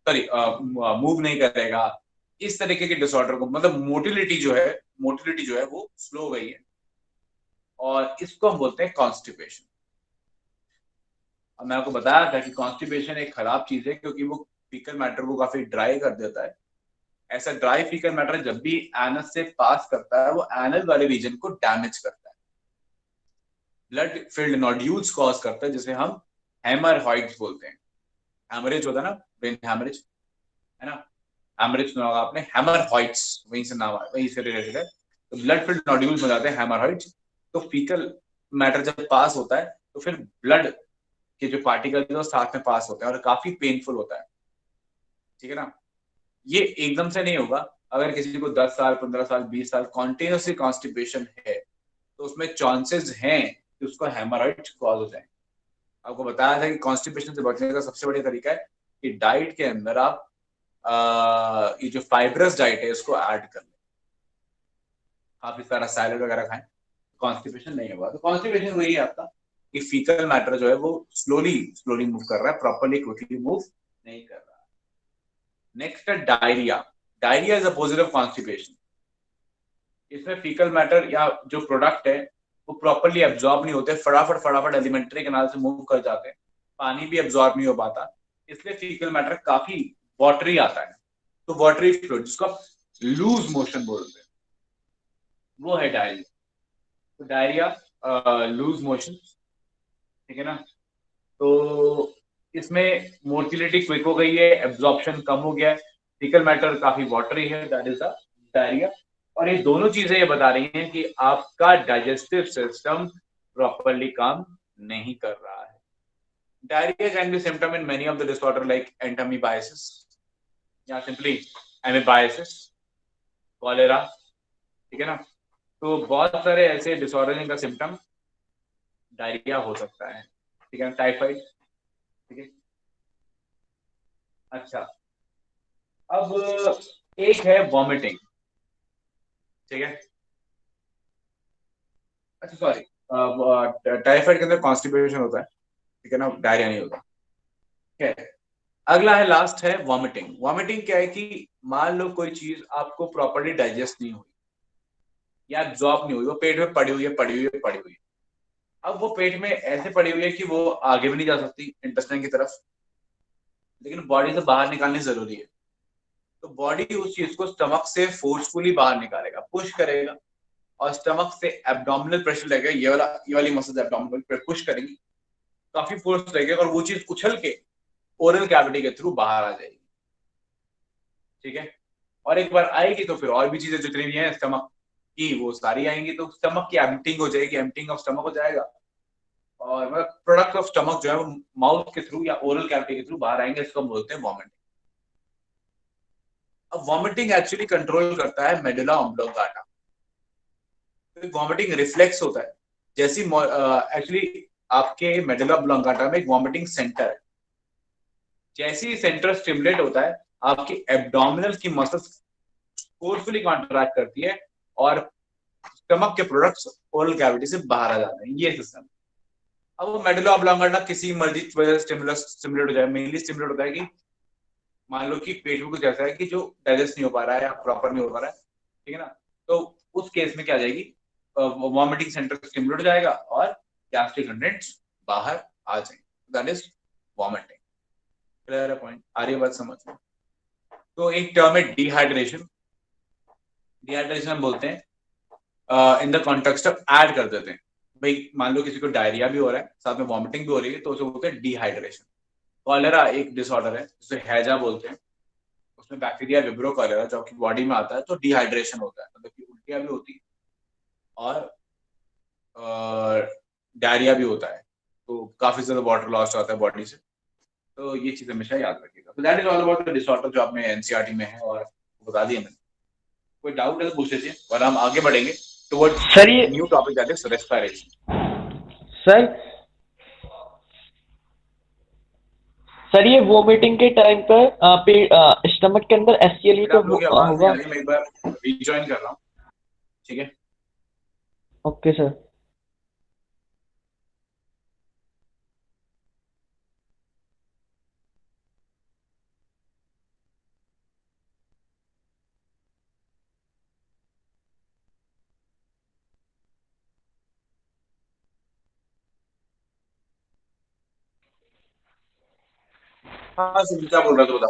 सॉरी मूव नहीं करेगा। इस तरीके के डिसऑर्डर को, मतलब मोटिलिटी जो है वो स्लो हो गई है, और इसको हम बोलते हैं कॉन्स्टिपेशन। अब मैं आपको बताया था कि कॉन्स्टिपेशन एक खराब चीज है, क्योंकि वो फीकल मैटर को काफी ड्राई कर देता है। ऐसा ड्राई फीकल मैटर जब भी एनस से पास करता है, वो एनल वाले रीजन को डैमेज करता है, ब्लड फिल्ड नोड्यूल्स कॉज करता है, जिसे हम हेमरहॉइड्स बोलते हैं। हैमरेज होता है ना, ब्रेन हैमरेज, है ना, हैमरेज सुना होगा आपने, हेमरहॉइड्स वहीं से नाम वहीं से रिलेटेड है। तो ब्लड फिल्ड नोड्यूल्स हो जाते हैं हेमरहॉइड्स। तो फीकल मैटर जब पास होता है तो फिर ब्लड के जो पार्टिकल है वो साथ में पास होते हैं, और काफी पेनफुल होता है, ठीक है ना। ये एकदम से नहीं होगा। अगर किसी को 10 साल 15 साल 20 साल कॉन्टिन्यूसली कॉन्स्टिपेशन है, तो उसमें चांसेस हैं कि उसको हेमरॉइड्स कॉज हो जाए। आपको बताया था कि कॉन्स्टिपेशन से बचने का सबसे बढ़िया तरीका है कि डाइट के अंदर आप ये जो फाइब्रस डाइट है इसको ऐड कर लें, काफी सारा सैलेड वगैरह खाएं, कॉन्स्टिपेशन नहीं होगा। तो कॉन्स्टिपेशन वही है आपका कि फीकल मैटर जो है वो स्लोली मूव कर रहा है, प्रॉपर्ली क्विकली मूव नहीं कर रहा। नेक्स्ट है diarrhoea. Diarrhoea is opposite of constipation. इसमें फीकल मैटर या जो प्रोडक्ट है वो प्रॉपर्ली एब्जॉर्ब नहीं होते, फटाफट एलिमेंट्री कैनाल से मूव कर जाते हैं, पानी भी एब्जॉर्ब नहीं हो पाता, इसलिए फीकल मैटर काफी वाटरी आता है। तो वाटरी फ्लूइड, जिसको आप लूज मोशन बोलते हैं, वो है डायरिया। तो डायरिया लूज मोशन, ठीक है ना। तो इसमें मोटिलिटी क्विक हो गई है, एब्जॉर्प्शन कम हो गया है, फीकल मैटर काफी वाटरी है, दैट इज द डायरिया। और ये दोनों चीजें ये बता रही हैं कि आपका डाइजेस्टिव सिस्टम प्रॉपरली काम नहीं कर रहा है। Diarrhoea can be symptom in many of the disorder like entamoebiasis या सिंपली एमीबाइसिस, कॉलेरा, ठीक है ना। तो बहुत सारे ऐसे डिसऑर्डर जिनका सिम्टम डायरिया हो सकता है, ठीक है, टाइफाइड, ठीक है। अच्छा, अब एक है वॉमिटिंग, ठीक है। अच्छा सॉरी, टाइफाइड के अंदर कॉन्स्टिपेशन होता है, ठीक है ना, डायरिया नहीं होता, ठीक है। अगला है, लास्ट है वॉमिटिंग। वॉमिटिंग क्या है कि मान लो कोई चीज आपको प्रॉपर्ली डाइजेस्ट नहीं हुई या एब्जॉर्ब नहीं हुई, वो पेट में पड़ी हुई है। अब वो पेट में ऐसे पड़ी हुई है कि वो आगे भी नहीं जा सकती इंटेस्टाइन की तरफ, लेकिन बॉडी से बाहर निकालनी जरूरी है। तो बॉडी उस चीज को स्टमक से फोर्सफुली बाहर निकालेगा, पुश करेगा, और स्टमक से एब्डोमिनल प्रेशर लगेगा, ये वाली मसल्स एब्डोमिनल पे पुश करेंगी, काफी फोर्स लगेगा, और वो चीज उछल के ओरल कैविटी के थ्रू बाहर आ जाएगी, ठीक है। और एक बार आएगी तो फिर और भी चीजें जितनी भी हैं स्टमक की वो सारी आएंगी, तो स्टमक की एम्पटिंग हो जाएगी, एम्पटिंग ऑफ स्टमक हो जाएगा, और मतलब प्रोडक्ट ऑफ स्टमक जो है वो माउथ के थ्रू या ओरल कैविटी के थ्रू बाहर आएंगे, इसको हम बोलते हैं वॉमिटिंग। अब वॉमिटिंग एक्चुअली कंट्रोल करता है मेडुला ऑब्लोंगाटा। तो वॉमिटिंग रिफ्लेक्स होता है, जैसी एक्चुअली आपके मेडुला ऑब्लोंगाटा में एक वॉमिटिंग सेंटर है, जैसे ही सेंटर स्टिमुलेट होता है आपकी एब्डोमिनल की मसल्स फोर्सफुली कॉन्ट्रैक्ट करती है, और स्टमक के प्रोडक्ट्स ओरल कैविटी से बाहर आ जाते हैं, ये सिस्टम। अब वो मेडुला ऑब्लोंगाटा किसी मर्जी वजह से स्टिमुलेट हो जाए, मेनली स्टिमुलेट होता है कि मान लो कि पेट में कुछ ऐसा है कि जो डाइजेस्ट नहीं हो पा रहा है या प्रॉपर नहीं हो पा रहा है, ठीक है ना। तो उस केस में क्या आ जाएगी, वॉमिटिंग सेंटर स्टिमुलेट हो जाएगा और गैस्ट्रिक कंटेंट्स बाहर आ जाएंगे, दैट इज वॉमिटिंग। क्लियर है पॉइंट, आ रही है बात समझ में। तो एक टर्म है डिहाइड्रेशन। डिहाइड्रेशन हम बोलते हैं in the context of add कर देते हैं, भाई मान लो किसी को डायरिया भी हो रहा है साथ में वॉमिटिंग भी हो रही है, तो उसे बोलते हैं डिहाइड्रेशन। कॉलेरा एक डिसऑर्डर है जिसे हैजा बोलते हैं, उसमें बैक्टीरिया विब्रो कॉलेरा जो आपकी बॉडी में आता है, तो डिहाइड्रेशन होता है, मतलब कि उल्टियां भी होती है और डायरिया भी होता है, तो काफी ज्यादा वाटर लॉस होता है बॉडी से। तो ये चीज हमेशा याद रखिएगा। तो that is all about the disorder जो आपने एनसीईआरटी में है और बता दिया मैंने। कोई डाउट है तो पूछ लीजिए, और हम आगे बढ़ेंगे टुवर्ड्स सर ये new topic that is respiration. Sir ये वोमिटिंग के टाइम पर स्टमक के अंदर एससीएल तो आप लोग की आवाज नहीं होगा। आ रही, मैं एक बार रीजॉइन कर रहा हूँ, ठीक है। Okay sir. हाँ सुन, क्या बोल रहा था बता।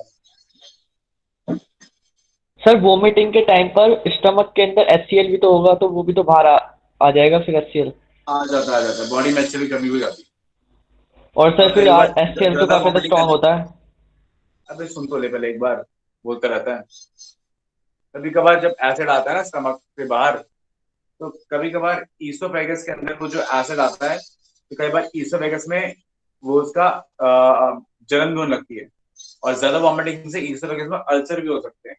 सर वोमिटिंग के टाइम पर स्टमक के अंदर HCl भी तो होगा, तो वो भी तो बाहर आ जाएगा फिर HCl। आ जाता है बॉडी में HCl की कमी हो जाती है। और सर और फिर कई बार HCl तो ज्यादा काफी ज्यादा वॉमिटिंग स्ट्रांग करने, होता है। अबे सुन तो ले पहले एक बार, बोलता रहता है। कभी कभार जब एसिड आता है ना स्टमक से बाहर, तो कभी कभार ईसोफेगस के अंदर वो जो एसिड आता है, तो कई बार ईसोफेगस में वो उसका जलन भी होने लगती है। और ज्यादा वॉमिटिंग से ईसोफेगस में अल्सर भी हो सकते हैं।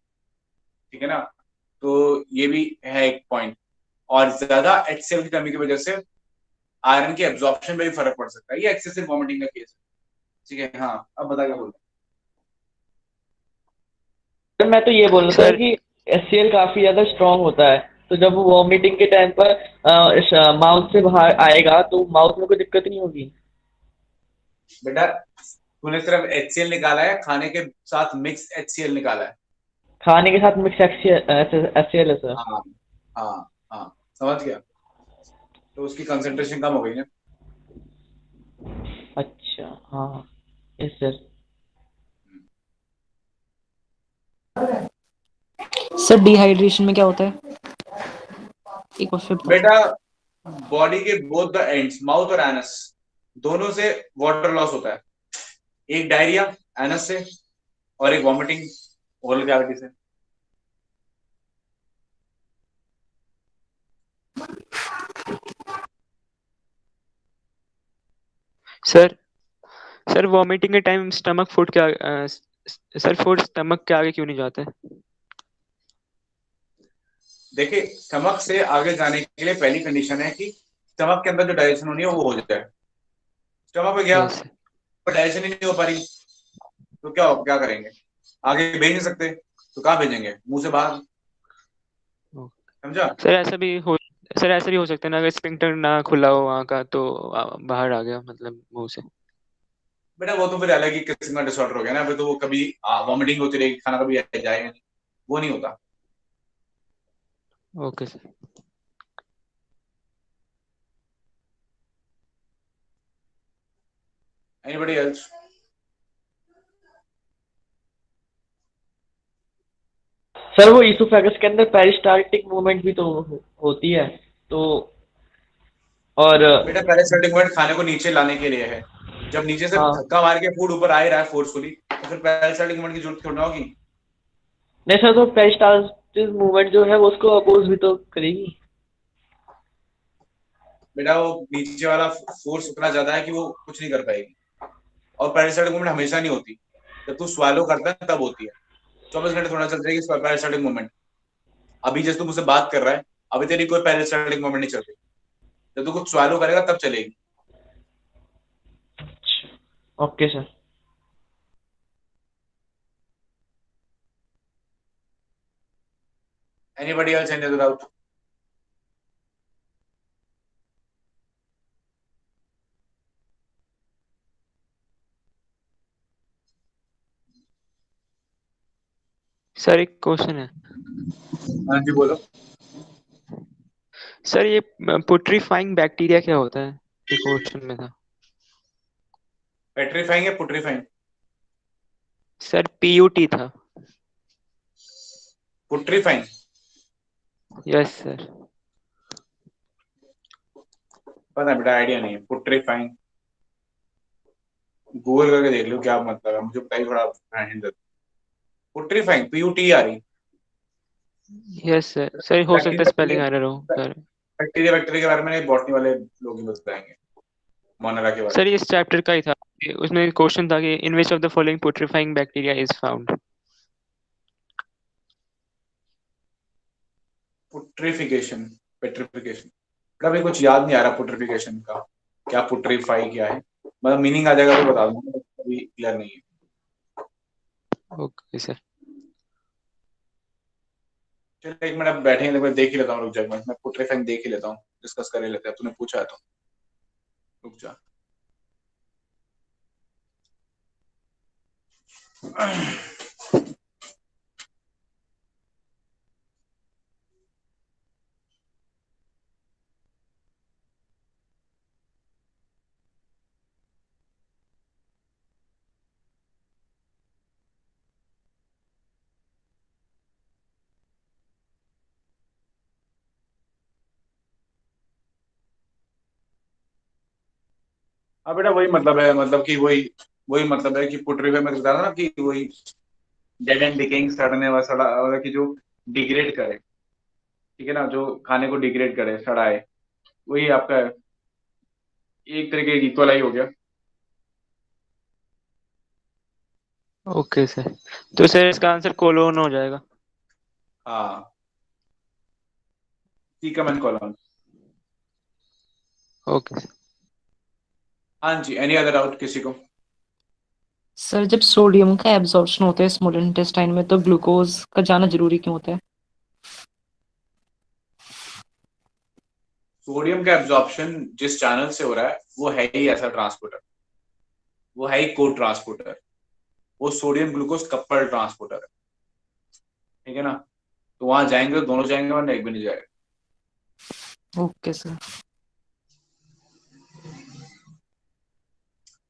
ठीक है ना। तो ये भी है एक पॉइंट। और ज्यादा HCl की कमी की वजह से आयरन के एब्जॉर्प्शन में भी फर्क पड़ सकता है। ये एक्सेसिव वॉमिटिंग का केस है। ठीक है। हाँ अब बता क्या बोल सर मैं तो ये बोल रहा था सर कि HCl काफी ज्यादा स्ट्रांग होता है, तो जब वो वॉमिटिंग के टाइम पर माउथ से बाहर आएगा तो माउथ में कोई दिक्कत नहीं होगी। बेटा, तूने सिर्फ HCl निकाला है, खाने के साथ मिक्स HCl निकाला है। खाने के साथ मिक्स HCl है सर। हाँ हाँ हाँ, समझ गया। तो उसकी कंसंट्रेशन कम हो गई ना। अच्छा हाँ। Yes sir. सर डिहाइड्रेशन में क्या होता है? एक क्वेश्चन बेटा, बॉडी के बोथ द एंड्स, माउथ और एनस, दोनों से वाटर लॉस होता है। एक डायरिया एनस से, और एक वॉमिटिंग ओरल कैविटी से। सर सर वॉमिटिंग के टाइम स्टमक फूड क्या सर फूड स्टमक के आगे क्यों नहीं जाता है? देखिए, स्टमक से आगे जाने के लिए पहली कंडीशन है कि स्टमक के अंदर जो डाइजेशन होनी है वो हो जाए। स्टमक में गया, यस पर डाइजेशन ही नहीं हो पा रही, तो क्या करेंगे? आगे भेज नहीं सकते, तो कहाँ भेजेंगे? मुंह से बाहर। समझा? सर ऐसा भी हो सकता है ना, अगर स्पिंक्टर ना खुला हो वहाँ का तो बाहर आ गया मतलब मुंह से। बेटा वो तो फिर अलग ही किस्म का डिसऑर्डर हो गया ना। फिर तो वो कभी वॉमिटिंग होती रहेगी, खाना कभी जाएगा नहीं, वो नहीं होता। Okay sir. Anybody else? Sir वो ईसोफेगस के अंदर पेरिस्टाल्टिक मूवमेंट भी तो होती है, तो और बेटा पेरिस्टाल्टिक मूवमेंट खाने को नीचे लाने के लिए है। जब नीचे से हाँ। धक्का मार के फूड ऊपर आ ही रहा है फोर्सफुली, तो फिर पेरिस्टाल्टिक मूवमेंट की जरूरत थोड़ी ना होगी। नहीं सर, तो पेरिस्टाल्टिक मूवमेंट जो है वो उसको अपोज भी तो करेगी। बेटा वो नीचे वाला फोर्स उतना ज्यादा है कि वो कुछ नहीं कर पाएगी। और पेरिस्टाल्टिक मूवमेंट हमेशा नहीं होती, जब तू स्वालो करता है तब होती है। 24 घंटे थोड़ा चल जाएगी पेरिस्टाल्टिक मूवमेंट। अभी जैसे तू मुझसे बात कर रहा है, अभी तेरी कोई पेरिस्टाल्टिक मूवमेंट नहीं चल रही। जब तू कुछ स्वालो करेगा तब चलेगी। Okay sir. Anybody else any other doubt? Sir एक क्वेश्चन है। हाँ जी बोलो। सर ये पुट्रीफाइंग बैक्टीरिया क्या होता है? ये क्वेश्चन में था। पेट्रीफाइंग है पुट्रीफाइंग? सर PUT था। पुट्रीफाइंग? Yes sir. पता बेटा, आइडिया नहीं है पुट्रीफाइंग। गूगल करके देख लो क्या मतलब है, मुझे बताइए थोड़ा हिंट। पुट्रीफाइंग PUT आ रही? Yes sir. सर हो सकता है स्पेलिंग बैक्टीरिया, एरर हो सर। बैक्टीरिया बैक्टीरिया के बारे में बॉटनी वाले लोग ही बताएंगे, मोनारा के बारे सर में। ये इस चैप्टर का ही था। उसमें क्वेश्चन था कि in which of the following putrefying bacteria is found. Putrefaction, petrification, कभी कुछ याद नहीं आ रहा पुट्रिफिकेशन का। क्या पुट्रीफाई क्या है, मतलब मीनिंग आ जाएगा तो बता दूंगा, अभी क्लियर नहीं है। Okay sir. चलो एक मिनट, अब बैठेंगे तो मैं देख ही लेता हूँ, रुक जाओ, मैं पुट्रीफाइंग देख ही लेता हूँ। डिस्कस कर ही लेते हैं, तूने पूछा है तो रुक जा। हाँ बेटा वही मतलब है, मतलब कि वही वही मतलब है कि पुटरी में मैं बता रहा ना कि वही डेड एंड डिकेइंग, सड़ने वाला सड़ा वाला कि जो डिग्रेड करे, ठीक है ना, जो खाने को डिग्रेड करे, सड़ाए, वही आपका एक तरीके की इक्वल ही हो गया। ओके सर, तो सर इसका आंसर कोलोन हो जाएगा। हाँ, caecum and colon. Okay sir. हाँ जी, एनी अदर डाउट किसी को? सर जब सोडियम का एब्जॉर्प्शन होता है स्मॉल इंटेस्टाइन में तो ग्लूकोज का जाना जरूरी क्यों होता है? सोडियम का एब्जॉर्प्शन जिस चैनल से हो रहा है वो है ही ऐसा ट्रांसपोर्टर, वो है ही को ट्रांसपोर्टर, वो सोडियम ग्लूकोज कपल ट्रांसपोर्टर है, ठीक है ना। तो वहां जाएंगे तो दोनों जाएंगे वरना एक भी नहीं जाएगा। Okay sir.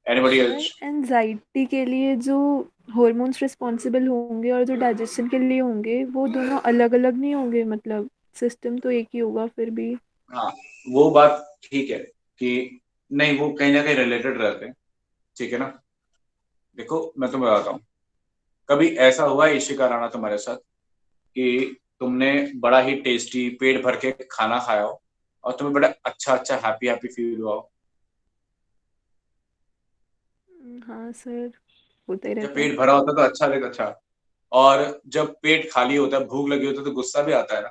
Anybody sir else? Anxiety के लिए जो हॉर्मोन्स रिस्पॉन्सिबल होंगे और जो डाइजेशन के लिए होंगे वो दोनों अलग अलग नहीं होंगे, मतलब सिस्टम तो एक ही होगा फिर भी। हाँ, वो बात ठीक है कि नहीं, वो कहीं ना कहीं रिलेटेड रहते हैं, ठीक है ना। देखो मैं तुम्हें बताता हूँ, कभी ऐसा हुआ है इशिका राणा तुम्हारे साथ कि तुमने बड़ा ही टेस्टी पेट भर के खाना खाया हो और तुम्हें बड़ा अच्छा अच्छा हैप्पी हैप्पी फील हुआ हो? हाँ सर, होता ही जब रहता है। पेट भरा होता है तो अच्छा लगता, अच्छा। और जब पेट खाली होता है, भूख लगी होती है, तो गुस्सा भी आता है ना।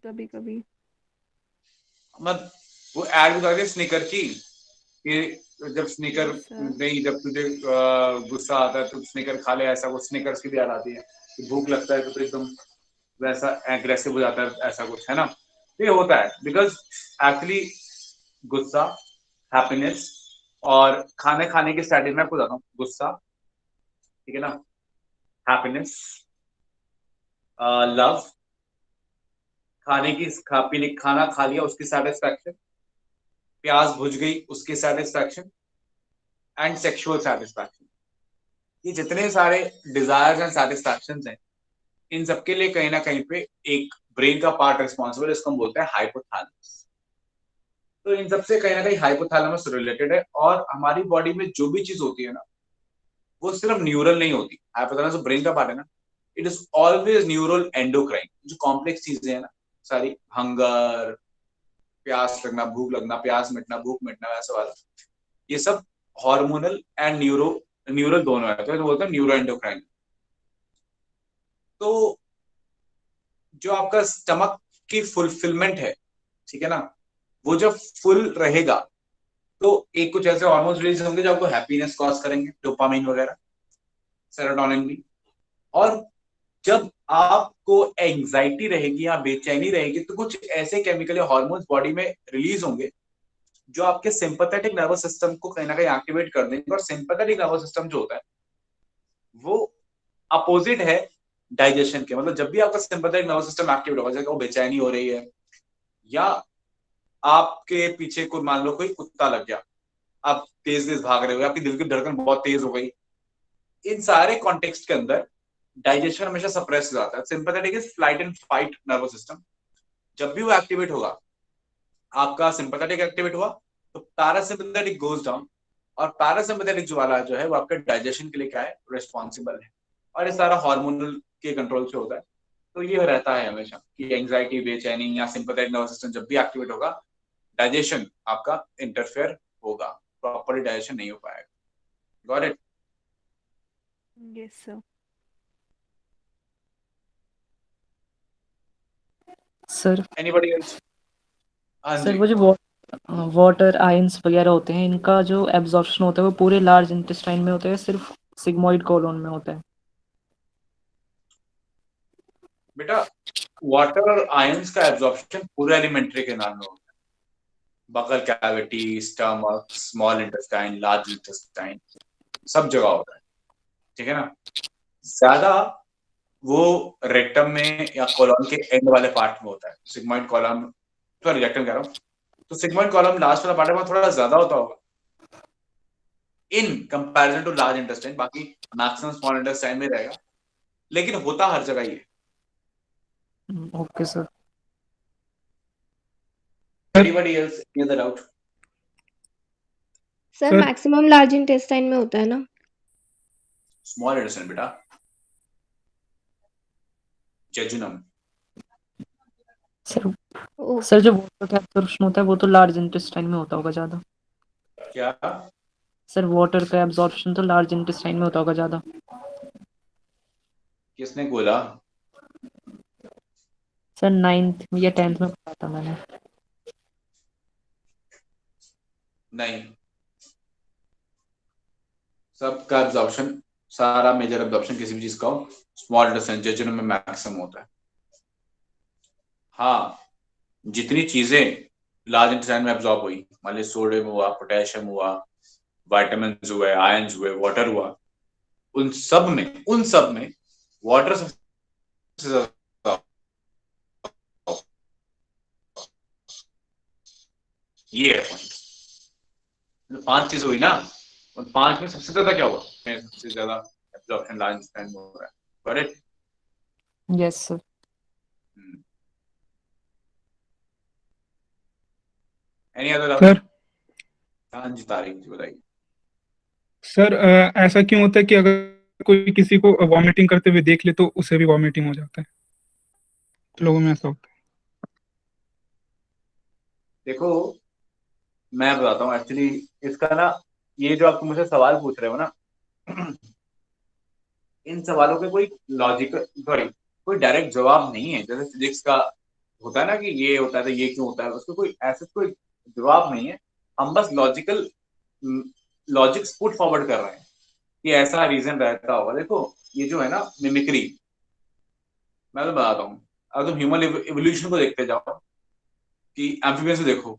कभी कभी। मत वो एड बता दे स्निकर की कि जब स्निकर यस सर। नहीं, जब तुझे गुस्सा आता है तो स्निकर खा ले, ऐसा कुछ स्निकर्स की भी याद आती है कि भूख लगता है तो एकदम वैसा एग्रेसिव हो जाता है, ऐसा कुछ है ना। तो ये होता है बिकॉज एक्चुअली गुस्सा, हैप्पीनेस और खाने खाने की स्ट्रैटेजी मैं आपको बताता हूँ। गुस्सा, ठीक है ना, हैप्पीनेस, लव, खाने की पीने खाना खा लिया उसकी सेटिस्फैक्शन, प्याज बुझ गई उसकी सेटिस्फैक्शन एंड सेक्सुअल सेटिस्फैक्शन। ये जितने सारे डिजायर्स एंड सेटिस्फैक्शन हैं, इन सबके लिए कहीं ना कहीं पे एक ब्रेन का पार्ट रिस्पॉन्सिबल है, इसको हम बोलते हैं हाइपोथैलेमस। तो इन सबसे कहीं ना कहीं हाइपोथैलेमस रिलेटेड है, और हमारी बॉडी में जो भी चीज होती है ना, वो सिर्फ न्यूरल नहीं होती। हाइपोथैलेमस जो ब्रेन का पार्ट है ना, it is always neural endocrine. जो कॉम्प्लेक्स चीजें हैं ना सारी, हंगर, प्यास लगना, भूख लगना, प्यास मिटना, भूख मिटना, वैसा वाला, ये सब हार्मोनल एंड न्यूरल दोनों है, तो बोलते हैं न्यूरो एंडोक्राइन। तो जो आपका स्टमक की फुलफिलमेंट है, ठीक है ना, वो जब फुल रहेगा तो एक कुछ ऐसे हार्मोन्स रिलीज होंगे जो आपको हैप्पीनेस कॉज करेंगे, डोपामिन वगैरह, सेरोटोनिन भी। और जब आपको एंजाइटी रहेगी या बेचैनी रहेगी तो कुछ ऐसे केमिकल या हार्मोन्स बॉडी में रिलीज होंगे जो आपके सिंपैथेटिक नर्वस सिस्टम को कहीं ना कहीं एक्टिवेट कर देंगे। और सिंपैथेटिक नर्वस सिस्टम जो होता है वो अपोजिट है डाइजेशन के। मतलब जब भी आपका सिंपैथेटिक नर्वस सिस्टम एक्टिवेट होगा, जैसे वो बेचैनी हो रही है या आपके पीछे को मान लो कोई कुत्ता लग गया, आप तेज तेज भाग रहे हो, आपकी दिल की धड़कन बहुत तेज हो गई, इन सारे कॉन्टेक्स्ट के अंदर डाइजेशन हमेशा सप्रेस हो जाता है। Sympathetic is flight and fight nervous system. जब भी वो एक्टिवेट होगा, आपका सिंपैथेटिक एक्टिवेट हुआ तो पैरासिम्पैथेटिक गोज डाउन, और पैरासिम्पैथेटिक जो वाला जो है वो आपके डाइजेशन के लिए क्या है, रिस्पॉन्सिबल है। और ये सारा हार्मोनल के कंट्रोल से होता है। तो ये रहता है हमेशा कि एंजाइटी, बेचैनी या सिंपैथेटिक नर्वस सिस्टम जब भी एक्टिवेट होगा, डाइजेशन आपका इंटरफेयर होगा, प्रॉपर्ली डाइजेशन नहीं हो पाएगा। Got it? Yes sir. Sir anybody else? हाँ सर जी। वो जो वाटर आयंस वगैरह होते हैं इनका जो एब्जॉर्प्शन होता है वो पूरे लार्ज इंटेस्टाइन में होता है, सिर्फ सिग्मोइड कोलोन में होता है? बेटा वाटर और आयंस का एब्जॉर्प्शन पूरे एलिमेंट्री के नाम में होता है, buccal cavity, stomach, small intestine, large intestine, सब जगह होता है, ठीक है ना। ज्यादा वो रेक्टम में या कोलॉन के एंड वाले पार्ट में होता है, सिग्मॉइड कॉलम, सॉरी रेक्टम कह रहा हूँ, तो सिग्मॉइड कॉलम लास्ट वाला पार्ट में थोड़ा ज्यादा होता होगा in comparison to large intestine, बाकी मैक्सिमम स्मॉल इंटेस्टाइन में रहेगा, लेकिन होता हर जगह ही है। Okay sir. Anybody else? Any other doubt? Sir sir maximum large intestine में होता है ना? स्मॉल इंटेस्टाइन बेटा, जेजुनम। सर ओ सर जो वाटर का एब्जॉर्प्शन होता है वो तो लार्ज इंटेस्टाइन में होता होगा ज्यादा। क्या? सर वाटर का एब्जॉर्प्शन तो लार्ज इंटेस्टाइन में होता होगा ज्यादा। किसने बोला? सर 9th या 10th में पढ़ा था मैंने। नहीं, सबका एब्जॉर्प्शन, सारा मेजर एब्जॉर्प्शन किसी भी चीज का हो स्मॉल इंटेस्टाइन जेजुनम में मैक्सिमम होता है। हाँ, जितनी चीजें लार्ज इंटेस्टाइन में एब्जॉर्ब हुई, मान लीजिए सोडियम हुआ, पोटेशियम हुआ, विटामिन हुए, आयंस हुए, वाटर हुआ, उन सब में वाटर सबसे ज्यादा, ये है point। 5 चीज हुई ना, उन 5 में सबसे ज्यादा क्या हुआ, सबसे ज्यादा एब्जॉर्प्शन लार्ज इंटेस्टाइन में हो रहा है, correct. Yes sir. Any other? Sir हाँ जी, तारीख जी बताइए। सर ऐसा क्यों होता है कि अगर कोई किसी को वॉमिटिंग करते हुए देख ले तो उसे भी वॉमिटिंग हो जाता है? लोगों में ऐसा होता देखो, मैं बताता हूँ एक्चुअली इसका ना, ये जो आप मुझे सवाल पूछ रहे हो ना, इन सवालों के कोई लॉजिकल, सॉरी, कोई डायरेक्ट जवाब नहीं है। जैसे फिजिक्स का होता है ना कि ये होता है तो ये क्यों होता है, उसको कोई ऐसा कोई जवाब नहीं है। हम बस लॉजिक्स पुट फॉरवर्ड कर रहे हैं कि ऐसा रीजन रहता होगा। देखो, ये जो है ना मिमिक्री, मैं तो बताता हूँ, अगर तुम ह्यूमन एवोल्यूशन को देखते जाओ, कि एम्फीबियंस में देखो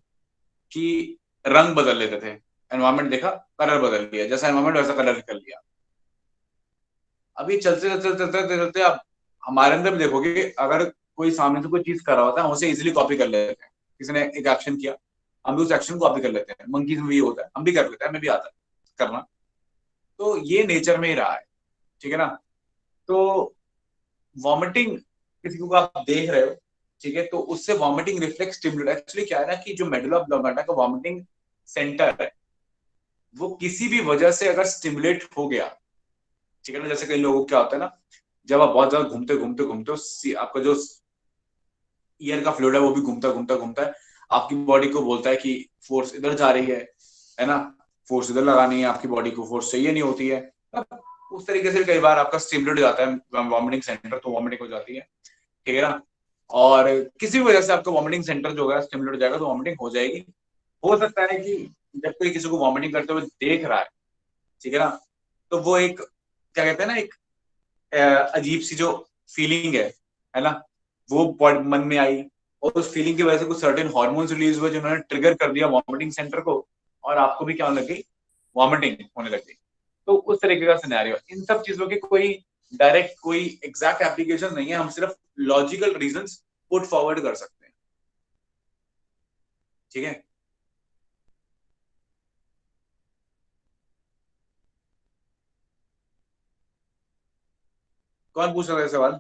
कि रंग बदल लेते थे, एनवायरमेंट देखा, कलर बदल लिया, जैसा एनवायरमेंट वैसा कलर कर लिया। अभी चलते चलते चलते चलते चलते आप हमारे अंदर भी देखोगे कि अगर कोई सामने से कोई चीज कर रहा होता है, हम उसे इजिली कॉपी कर लेते हैं। किसी ने एक एक्शन किया, हम भी उस एक्शन को कॉपी कर लेते हैं। मंकीज में भी होता है, हम भी कर लेते हैं, हमें भी आता है करना। तो ये नेचर में ही रहा है, ठीक है ना। तो वॉमिटिंग किसी को आप देख रहे हो, ठीक है, तो उससे वॉमिटिंग रिफ्लेक्स स्टिमुलेट, एक्चुअली क्या है ना कि जो मेडुला ऑब्लोंगेटा का वॉमिटिंग सेंटर है, वो किसी भी वजह से अगर स्टिमुलेट हो गया, ठीक है ना, जैसे कई लोगों को क्या होता है ना, जब आप बहुत ज्यादा घूमते घूमते घूमते हो, आपका जो ईयर का फ्लूइड है वो भी घूमता घूमता घूमता है, आपकी बॉडी को बोलता है कि फोर्स इधर जा रही है ना, फोर्स इधर लगानी है, आपकी बॉडी को फोर्स चाहिए नहीं होती है। अब उस तरीके से कई बार आपका स्टिमुलेट हो जाता है वॉमिटिंग सेंटर, तो वॉमिटिंग हो जाती है, ठीक है ना। और किसी भी वजह से आपका वॉमिटिंग सेंटर जो है स्टिमुलेट हो जाएगा, तो वॉमिटिंग हो जाएगी। हो सकता है कि जब कोई किसी को वॉमिटिंग करते हुए देख रहा है, ठीक है ना, तो वो एक क्या कहते हैं ना, एक अजीब सी जो फीलिंग है ना, वो मन में आई, और उस फीलिंग की वजह से कुछ सर्टेन हार्मोन्स रिलीज हुए जिन्होंने ट्रिगर कर दिया वॉमिटिंग सेंटर को, और आपको भी क्या होने लग गई, वॉमिटिंग होने लग गई। तो उस तरीके का सिनेरियो, इन सब चीजों की कोई डायरेक्ट कोई एग्जैक्ट एप्लीकेशन नहीं है, हम सिर्फ लॉजिकल रीजंस पुट फॉरवर्ड कर सकते हैं, ठीक है। कौन पूछ रहा है सवाल?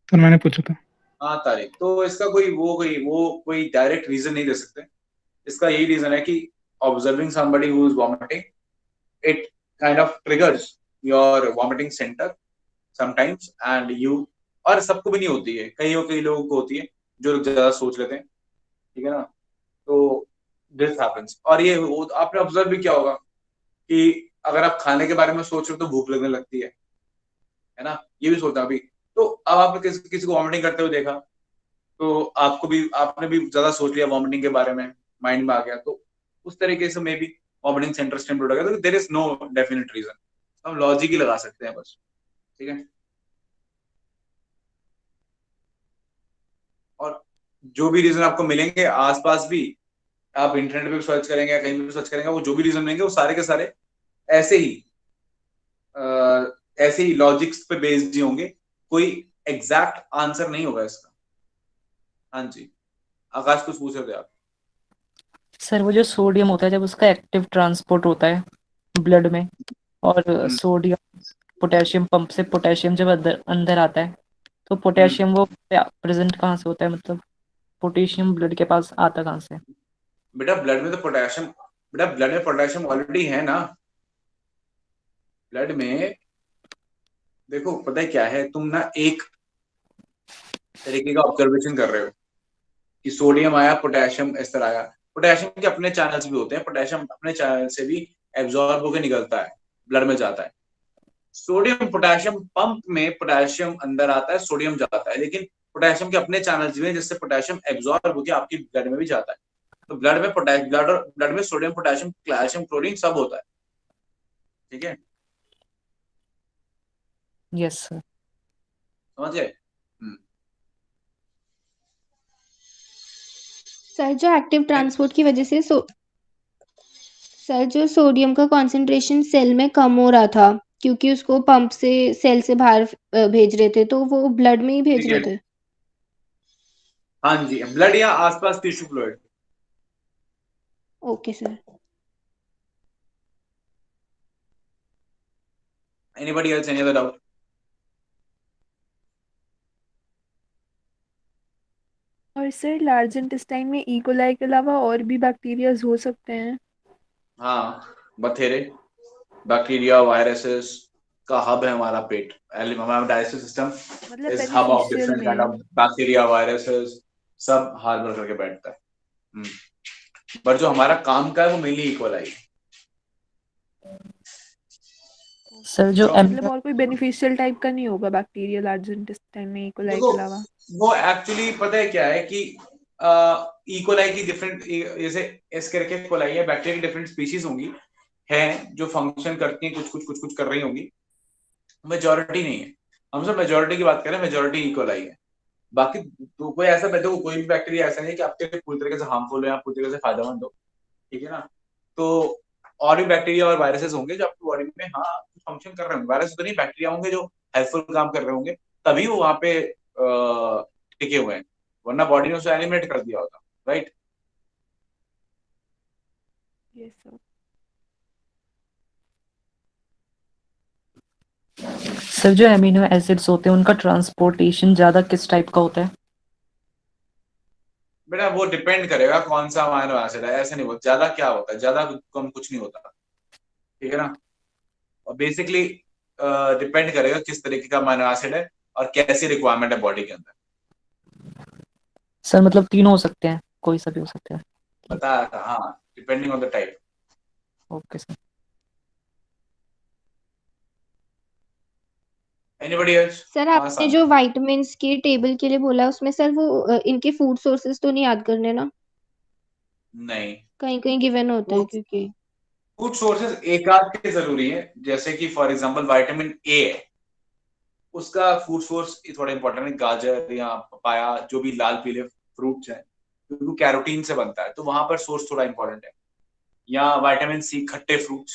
सर मैंने पूछा था। हाँ तारिक, तो इसका कोई डायरेक्ट रीजन नहीं दे सकते। इसका यही रीजन है कि observing somebody who is vomiting, it kind of triggers your vomiting center sometimes, and you, और सबको भी नहीं होती है, कई लोगों को होती है, जो लोग ज्यादा सोच लेते हैं, ठीक है ना। तो दिस हैपेंस, और ये आपने ऑब्जर्व भी किया होगा कि अगर आप खाने के बारे में सोच रहे हो तो भूख लगने लगती है ना, ये भी सोचता अभी। तो अब आपने किसी को वॉमिटिंग करते हुए देखा, तो आपने भी ज्यादा सोच लिया वॉमिटिंग के बारे में, माइंड में आ गया, तो उस तरीके से may be vomiting centre stimulate हो गया। तो there is no definite reason, हम लॉजिक ही लगा सकते हैं बस, ठीक है। जो भी रीजन आपको मिलेंगे आसपास भी, आप इंटरनेट पे सर्च करेंगे या कहीं भी सर्च करेंगे, वो जो भी रीजन मिलेंगे वो सारे के सारे ऐसे ही ऐसे ही लॉजिक्स पे बेस्ड ही होंगे, कोई एग्जैक्ट आंसर नहीं होगा इसका। हाँ जी, आकाश कुछ पूछ रहे थे आप? सर वो जो सोडियम होता है जब उसका एक्टिव ट्रांसपोर्ट होता है ब्लड में, और सोडियम पोटेशियम पंप से पोटेशियम जब अंदर अंदर आता है, तो पोटेशियम वो प्रेजेंट कहाँ से होता है, मतलब पोटेशियम ब्लड के पास आता कहाँ से? बेटा ब्लड में तो पोटेशियम, बेटा ब्लड में पोटेशियम ऑलरेडी है ना। ब्लड में देखो पता है क्या है, तुम ना एक तरीके का ऑब्जर्वेशन कर रहे हो कि सोडियम आया पोटेशियम इस तरह आया। पोटेशियम के अपने चैनल्स भी होते हैं, पोटेशियम अपने चैनल से भी एब्जॉर्ब होकर निकलता है, ब्लड में जाता है। सोडियम पोटेशियम पंप में पोटेशियम अंदर आता है, सोडियम जाता है, लेकिन पोटेशियम के अपने चैनल्स भी हैं जिससे पोटेशियम एब्जॉर्ब होकर आपकी ब्लड में भी जाता है। तो ब्लड में ब्लड में सोडियम पोटेशियम कैल्शियम क्लोरीन सब होता है, ठीक है? Yes sir. समझ गए? सर जो एक्टिव ट्रांसपोर्ट की वजह से सर जो सोडियम का कॉन्सेंट्रेशन सेल में कम हो रहा था, क्योंकि उसको पंप से सेल से बाहर भेज रहे थे, तो वो ब्लड में ही भेज ठीक रहे है, थे। हाँ जी, ब्लड या आसपास tissue fluid. Okay sir. Anybody else, any other doubt? और सर लार्ज इंटेस्टाइन में इकोलाई के अलावा और भी बैक्टीरियाज हो सकते हैं? हाँ, बथेरे, बैक्टीरिया, वायरसेस का हब है हमारा पेट। हमारा डाइजेस्टिव सिस्टम मतलब is hub of beneficial different kind में? ऑफ बैक्टीरिया, वायरसेस, सब हार्बर करके बैठता है। पर जो हमारा काम का है वो मेनली इक्वलाई। सर जो मतलब और कोई बेनिफिशियल टाइप का नहीं होगा बैक्टीरिया लार्ज इंटेस्टाइन में इकोलाई देखो के अलावा? वो एक्चुअली पता है क्या है कि इकोलाई की डिफरेंट, जैसे एस करके कोलाई है, बैक्टीरिया की डिफरेंट स्पीशीज होंगी हैं जो फंक्शन करती हैं, कुछ कर रही होंगी, मेजोरिटी नहीं है। हम सब मेजोरिटी की बात करें, मेजोरिटी इकोलाई है। बाकी तो कोई ऐसा, देखो कोई भी बैक्टीरिया ऐसा नहीं है कि आपके लिए पूरी तरीके से हार्मफुल हो या पूरी तरीके से फायदेमंद हो, ठीक है ना? तो और भी बैक्टीरिया और वायरसेस होंगे जो आपकी बॉडी में हाँ फंक्शन कर रहे होंगे। वायरस तो नहीं, बैक्टीरिया होंगे जो हेल्पफुल काम कर रहे होंगे, तभी वो वहां पे टिके हुए हैं, वरना बॉडी ने उसे एलिमिनेट कर दिया होता, राइट? Yes sir. सर जो एमिनो एसिड्स होते हैं उनका ट्रांसपोर्टेशन ज्यादा किस टाइप का होता है? बेटा वो डिपेंड करेगा कौन सा अमीनो एसिड है, ऐसे नहीं होता ज्यादा क्या होता है, ज्यादा कम कुछ नहीं होता, ठीक है ना? और बेसिकली डिपेंड करेगा किस तरीके का अमीनो एसिड है और कैसी रिक्वायरमेंट है बॉडी के अंदर। सर मतलब तीनों हो सकते हैं, कोई सा भी हो सकता है? बताया था, हाँ, depending on the type. Okay sir. Anybody else? Sir आपने जो विटामिन्स के टेबल के लिए बोला उसमें सर वो इनके फूड सोर्सेज तो नहीं याद करने ना? नहीं, कहीं कहीं गिवन होता है क्योंकि फूड सोर्सेज एक आध के जरूरी है, जैसे कि फॉर एग्जांपल विटामिन ए है, उसका फूड सोर्स थोड़ा इंपॉर्टेंट है, गाजर या पपाया, जो भी लाल पीले फ्रूट्स हैं, क्योंकि कैरोटीन से बनता है, तो वहां पर सोर्स थोड़ा इंपॉर्टेंट है। या विटामिन सी, खट्टे फ्रूट्स,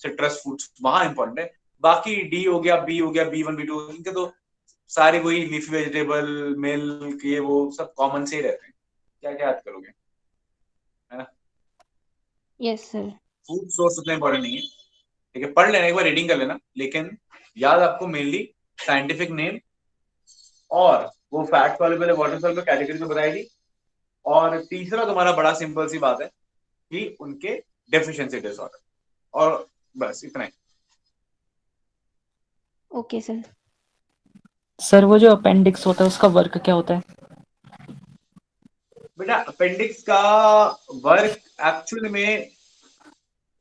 सिट्रस फ्रूट्स वहां इंपॉर्टेंट है। बाकी डी हो गया, बी हो गया, B1 B2, इनके तो सारे वही लीफी वेजिटेबल, मिल्क, ये वो सब कॉमन से ही रहते हैं, क्या क्या याद करोगे, है ना? Yes sir. फूड सोर्स उतना इंपॉर्टेंट नहीं है, ठीक है? पढ़ लेना, एक बार रीडिंग कर लेना, लेकिन याद आपको मेनली साइंटिफिक नेम और वो fat soluble water soluble category में बताएगी। और तीसरा तुम्हारा बड़ा सिंपल सी बात है कि उनके डेफिशिएंसी डिसऑर्डर, और बस इतना ही। Okay sir. सर वो जो अपेंडिक्स होता है उसका वर्क क्या होता है? बेटा अपेंडिक्स का वर्क एक्चुअल में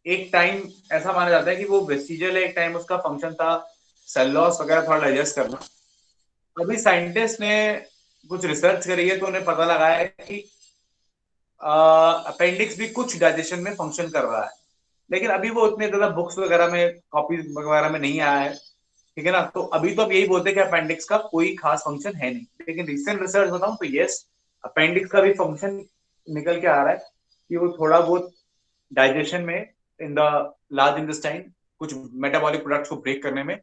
एक टाइम ऐसा माना जाता है कि वो वेस्टिजियल है, एक टाइम उसका फंक्शन था सेल लॉस वगैरह थोड़ा डाइजेस्ट करना। अभी साइंटिस्ट ने कुछ रिसर्च करी है तो उन्हें पता लगा है कि अपेंडिक्स भी कुछ डाइजेशन में फंक्शन कर रहा है, लेकिन अभी वो उतने ज्यादा बुक्स वगैरह में, कॉपीज वगैरह में नहीं आया है, ठीक है ना? तो अभी तो अब यही बोलते हैं कि अपेंडिक्स का कोई खास फंक्शन है नहीं, लेकिन रिसेंट रिसर्च बताऊं तो यस, अपेंडिक्स का भी फंक्शन निकल के आ रहा है कि वो थोड़ा बहुत डाइजेशन में इन द लार्ज इंटेस्टाइन कुछ मेटाबॉलिक प्रोडक्ट्स को ब्रेक करने में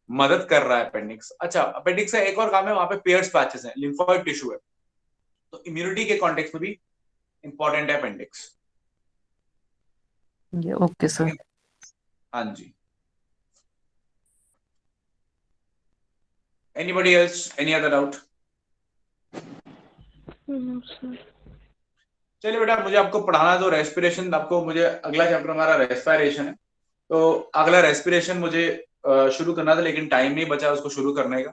मदद कर रहा है अपेंडिक्स। अच्छा, अपेंडिक्स का एक और काम है, वहां पे पेयर्स पैचेस हैं, लिम्फोइड टिश्यू है, तो इम्यूनिटी के कॉन्टेक्स्ट में भी इंपॉर्टेंट है अपेंडिक्स। ये ओके सर। हाँ जी। Anybody else, any other doubt? No sir. चलिए बेटा, मुझे आपको पढ़ाना तो रेस्पिरेशन, आपको मुझे अगला चैप्टर हमारा रेस्पिरेशन है, तो अगला रेस्पिरेशन मुझे शुरू करना था लेकिन टाइम नहीं बचा उसको शुरू करने का,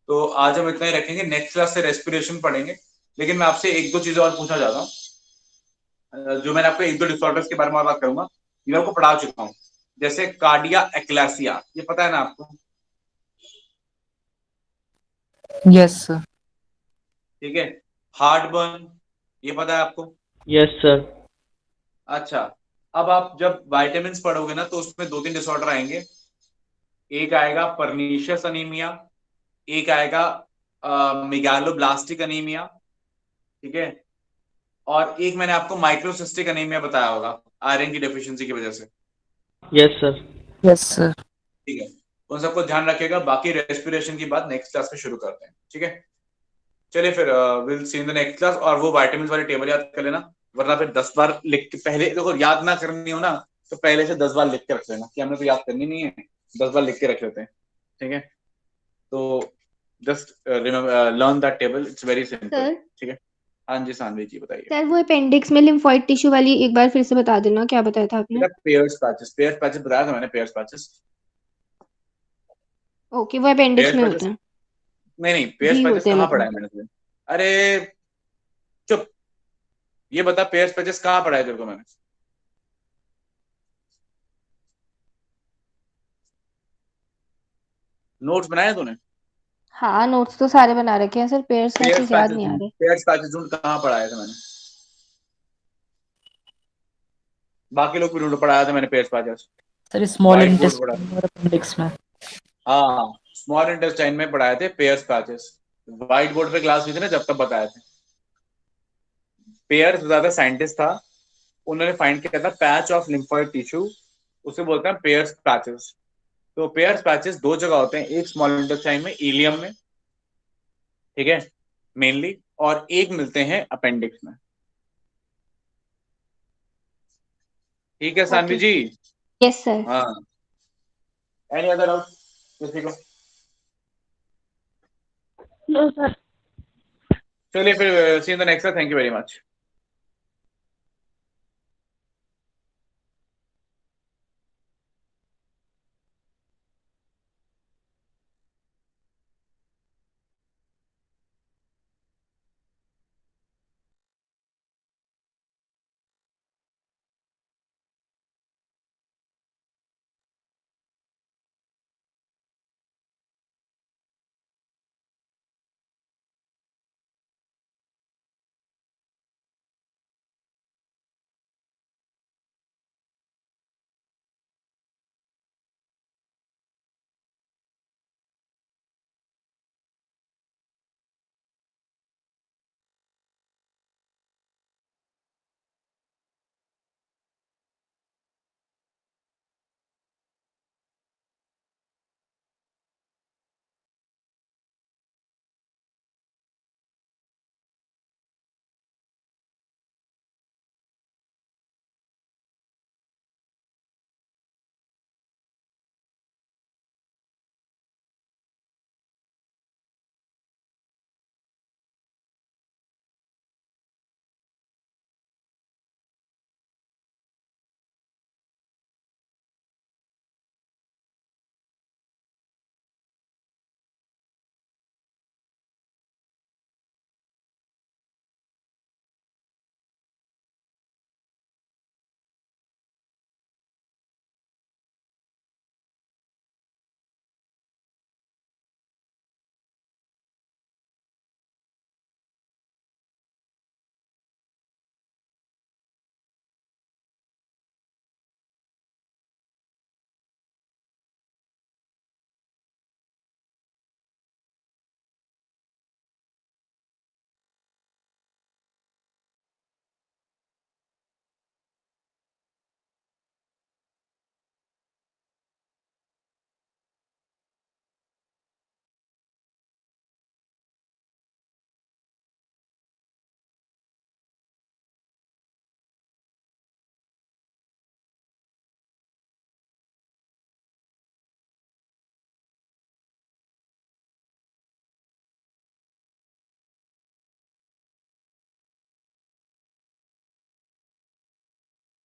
तो आज हम इतना ही रखेंगे। नेक्स्ट क्लास से रेस्पिरेशन पढ़ेंगे, लेकिन मैं आपसे एक दो चीजें और पूछना चाहता हूँ। जो मैंने आपको एक दो डिसऑर्डर्स के बारे में बात करूंगा, ये मैं आपको पढ़ा चुका हूँ, जैसे कार्डिया एक्लासिया, ये पता है ना आपको? Yes sir. ठीक है। हार्ट बर्न, ये पता है आपको? Yes sir. अच्छा, अब आप जब वाइटामिन पढ़ोगे ना तो उसमें दो तीन डिसऑर्डर आएंगे। एक आएगा परनीशियस अनीमिया, एक आएगा मेगालोब्लास्टिक अनीमिया, ठीक है, और एक मैंने आपको माइक्रोसिस्टिक अनीमिया बताया होगा आयरन की डेफिशिएंसी की वजह से। Yes sir. Yes sir. ठीक है, उन सबको ध्यान रखिएगा। बाकी रेस्पिरेशन की बात नेक्स्ट क्लास में शुरू करते हैं, ठीक है? चलिए फिर will see in the next class. और वो विटामिन वाली टेबल याद कर लेना, वरना फिर 10 बार लिख के, पहले देखो याद ना करनी हो ना तो पहले से 10 बार लिख के रख लेना कि हमने तो याद करनी नहीं है, 10 बार लिख के रख लेते हैं, ठीक है? तो just learn that table, it's very simple, sir ठीक है? हाँ जी सानवी जी बताइए। सर वो अपेंडिक्स में लिम्फोइड टिश्यू वाली एक बार फिर से बता देना, क्या बताया था आपने? बेटा पेयर्स पैचेस, पेयर्स पैचेस बताया था मैंने, पेयर्स पैचेस। ओके, वो अपेंडिक्स पेयर्स में पैचेस, होते हैं। नहीं नहीं, पेयर्स जी पैचेस होते हैं कहाँ पढ़ा है मतलब। मैंने तुझे? अरे चुप, ये बता पेयर्स पैचेस कहाँ पढ़ा है तेरे को मैंने? नोट्स बनाए तूने? हाँ नोट्स तो सारे बना रखे हैं सर, पेयर्स पेयर्स पैचेस याद पैचेस नहीं आ ढूंढ, रहे। पेयर्स पैचेस ढूंढ, कहाँ पढ़ाया था मैंने? बाकी लोग भी ढूंढ, पढ़ाया था मैंने pairs patches, sir small white board पढ़ा। इंटेस्टाइन और अपेंडिक्स में। हाँ, स्मॉल इंटेस्टाइन में पढ़ाए थे पेयर्स पैचेस, व्हाइट बोर्ड पे क्लास हुई थी ना जब तक बताए थे। पेयर्स ज्यादा साइंटिस्ट था, उन्होंने फाइंड किया था पैच ऑफ लिम्फोइड टिश्यू, उसे बोलते हैं पेयर्स पैचेस। तो पेयर्स पैचेस दो जगह होते हैं, एक स्मॉल इंटेस्टाइन में, इलियम में, ठीक है, मेनली, और एक मिलते हैं अपेंडिक्स में। ठीक है सानवी ओके जी? Yes sir. हाँ, एनी अदर डाउट किसी को? No sir. चलिए फिर see in the next, thank you very much.